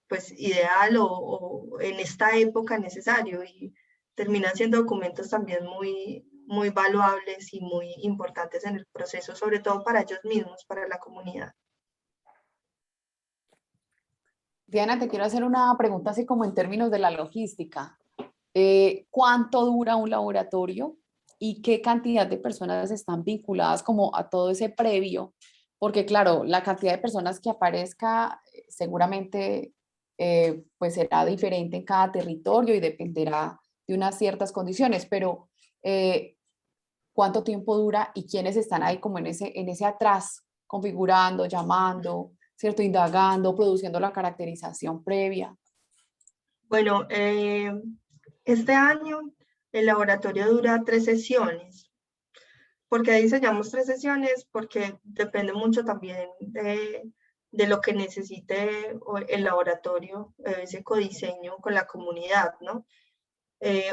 Speaker 2: pues ideal o en esta época necesario, y terminan siendo documentos también muy valuables y muy importantes en el proceso, sobre todo para ellos mismos, para la comunidad.
Speaker 1: Diana, te quiero hacer una pregunta así como en términos de la logística. ¿Cuánto dura un laboratorio y qué cantidad de personas están vinculadas como a todo ese previo? Porque claro, la cantidad de personas que aparezca seguramente pues será diferente en cada territorio y dependerá de unas ciertas condiciones, pero ¿cuánto tiempo dura y quiénes están ahí como en ese atrás, configurando, llamando, ¿cierto? Indagando, produciendo la caracterización previa?
Speaker 2: Bueno, este año el laboratorio dura 3 sesiones. ¿Por qué diseñamos 3 sesiones? Porque depende mucho también de lo que necesite el laboratorio, ese codiseño con la comunidad, ¿no?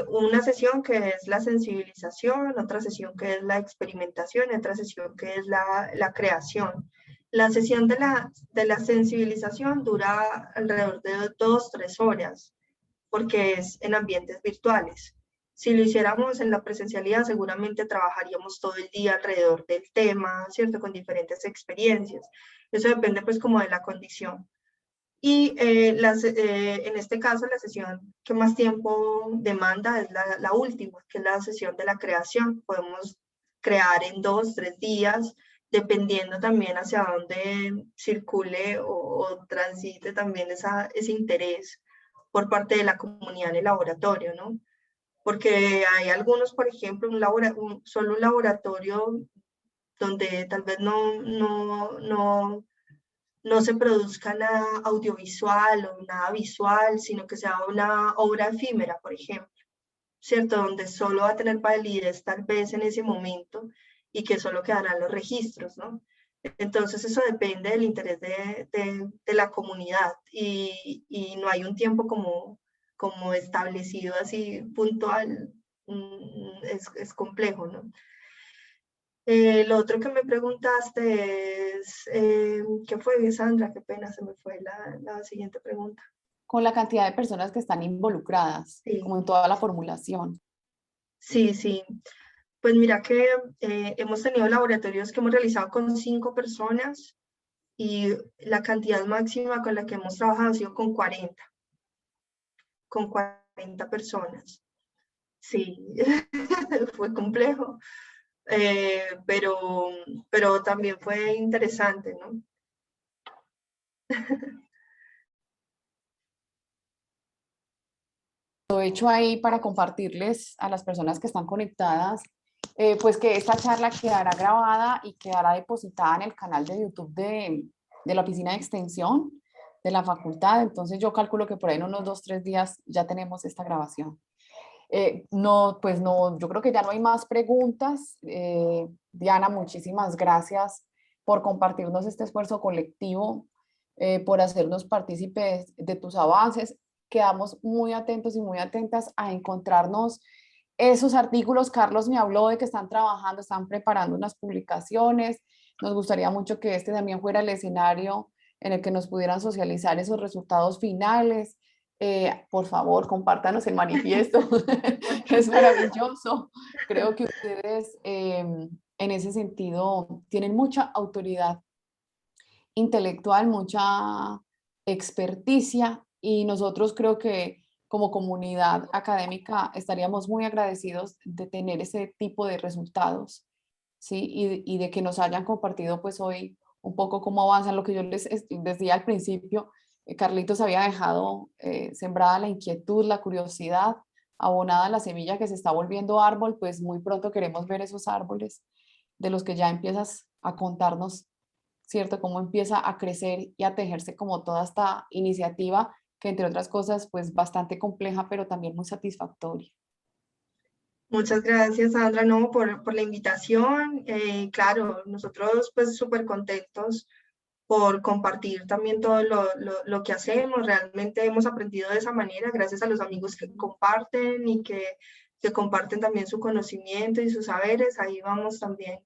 Speaker 2: Una sesión que es la sensibilización, otra sesión que es la experimentación, otra sesión que es la creación. La sesión de la sensibilización dura alrededor de 2-3 horas, porque es en ambientes virtuales. Si lo hiciéramos en la presencialidad, seguramente trabajaríamos todo el día alrededor del tema, ¿cierto? Con diferentes experiencias. Eso depende pues como de la condición. Y en este caso, la sesión que más tiempo demanda es la última, que es la sesión de la creación. Podemos crear en 2-3 días, dependiendo también hacia dónde circule o transite también ese interés por parte de la comunidad en el laboratorio, ¿no? Porque hay algunos, por ejemplo, solo un laboratorio donde tal vez no se produzca nada audiovisual o nada visual, sino que sea una obra efímera, por ejemplo, ¿cierto? Donde solo va a tener validez tal vez en ese momento y que solo quedarán los registros, ¿no? Entonces eso depende del interés de la comunidad y no hay un tiempo como establecido así puntual, es complejo, ¿no? Lo otro que me preguntaste es, ¿qué fue, Sandra? Qué pena, se me fue la siguiente pregunta.
Speaker 1: Con la cantidad de personas que están involucradas,
Speaker 2: Sí,
Speaker 1: como en toda la formulación.
Speaker 2: sí. Pues mira que hemos tenido laboratorios que hemos realizado con 5 personas y la cantidad máxima con la que hemos trabajado ha sido con 40. con 40 personas. Sí, fue complejo, pero también fue interesante, ¿no?
Speaker 1: Aprovecho ahí para compartirles a las personas que están conectadas, pues que esta charla quedará grabada y quedará depositada en el canal de YouTube de la Oficina de Extensión de la facultad. Entonces yo calculo que por ahí en unos 2, 3 días ya tenemos esta grabación. No, pues no, yo creo que ya no hay más preguntas. Diana, muchísimas gracias por compartirnos este esfuerzo colectivo, por hacernos partícipes de tus avances. Quedamos muy atentos y muy atentas a encontrarnos esos artículos. Carlos me habló de que están trabajando, están preparando unas publicaciones. Nos gustaría mucho que este también fuera el escenario en el que nos pudieran socializar esos resultados finales. Por favor, compártanos el manifiesto. Es maravilloso. Creo que ustedes en ese sentido tienen mucha autoridad intelectual, mucha experticia y nosotros creo que como comunidad académica estaríamos muy agradecidos de tener ese tipo de resultados, ¿sí? Y de que nos hayan compartido pues hoy un poco cómo avanzan. Lo que yo les decía al principio, Carlitos había dejado sembrada la inquietud, la curiosidad, abonada la semilla que se está volviendo árbol, pues muy pronto queremos ver esos árboles de los que ya empiezas a contarnos, ¿cierto? Cómo empieza a crecer y a tejerse como toda esta iniciativa que entre otras cosas pues bastante compleja pero también muy satisfactoria.
Speaker 2: Muchas gracias, Sandra, no, por la invitación. Claro, nosotros pues súper contentos por compartir también todo lo que hacemos. Realmente hemos aprendido de esa manera, gracias a los amigos que comparten y que comparten también su conocimiento y sus saberes. Ahí vamos también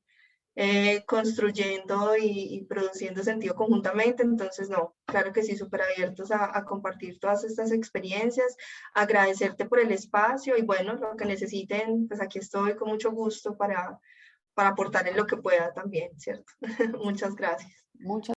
Speaker 2: construyendo y produciendo sentido conjuntamente. Entonces, no, claro que sí, súper abiertos a compartir todas estas experiencias, agradecerte por el espacio y bueno, lo que necesiten, pues aquí estoy con mucho gusto para aportar en lo que pueda también, ¿cierto? Muchas gracias.
Speaker 1: Muchas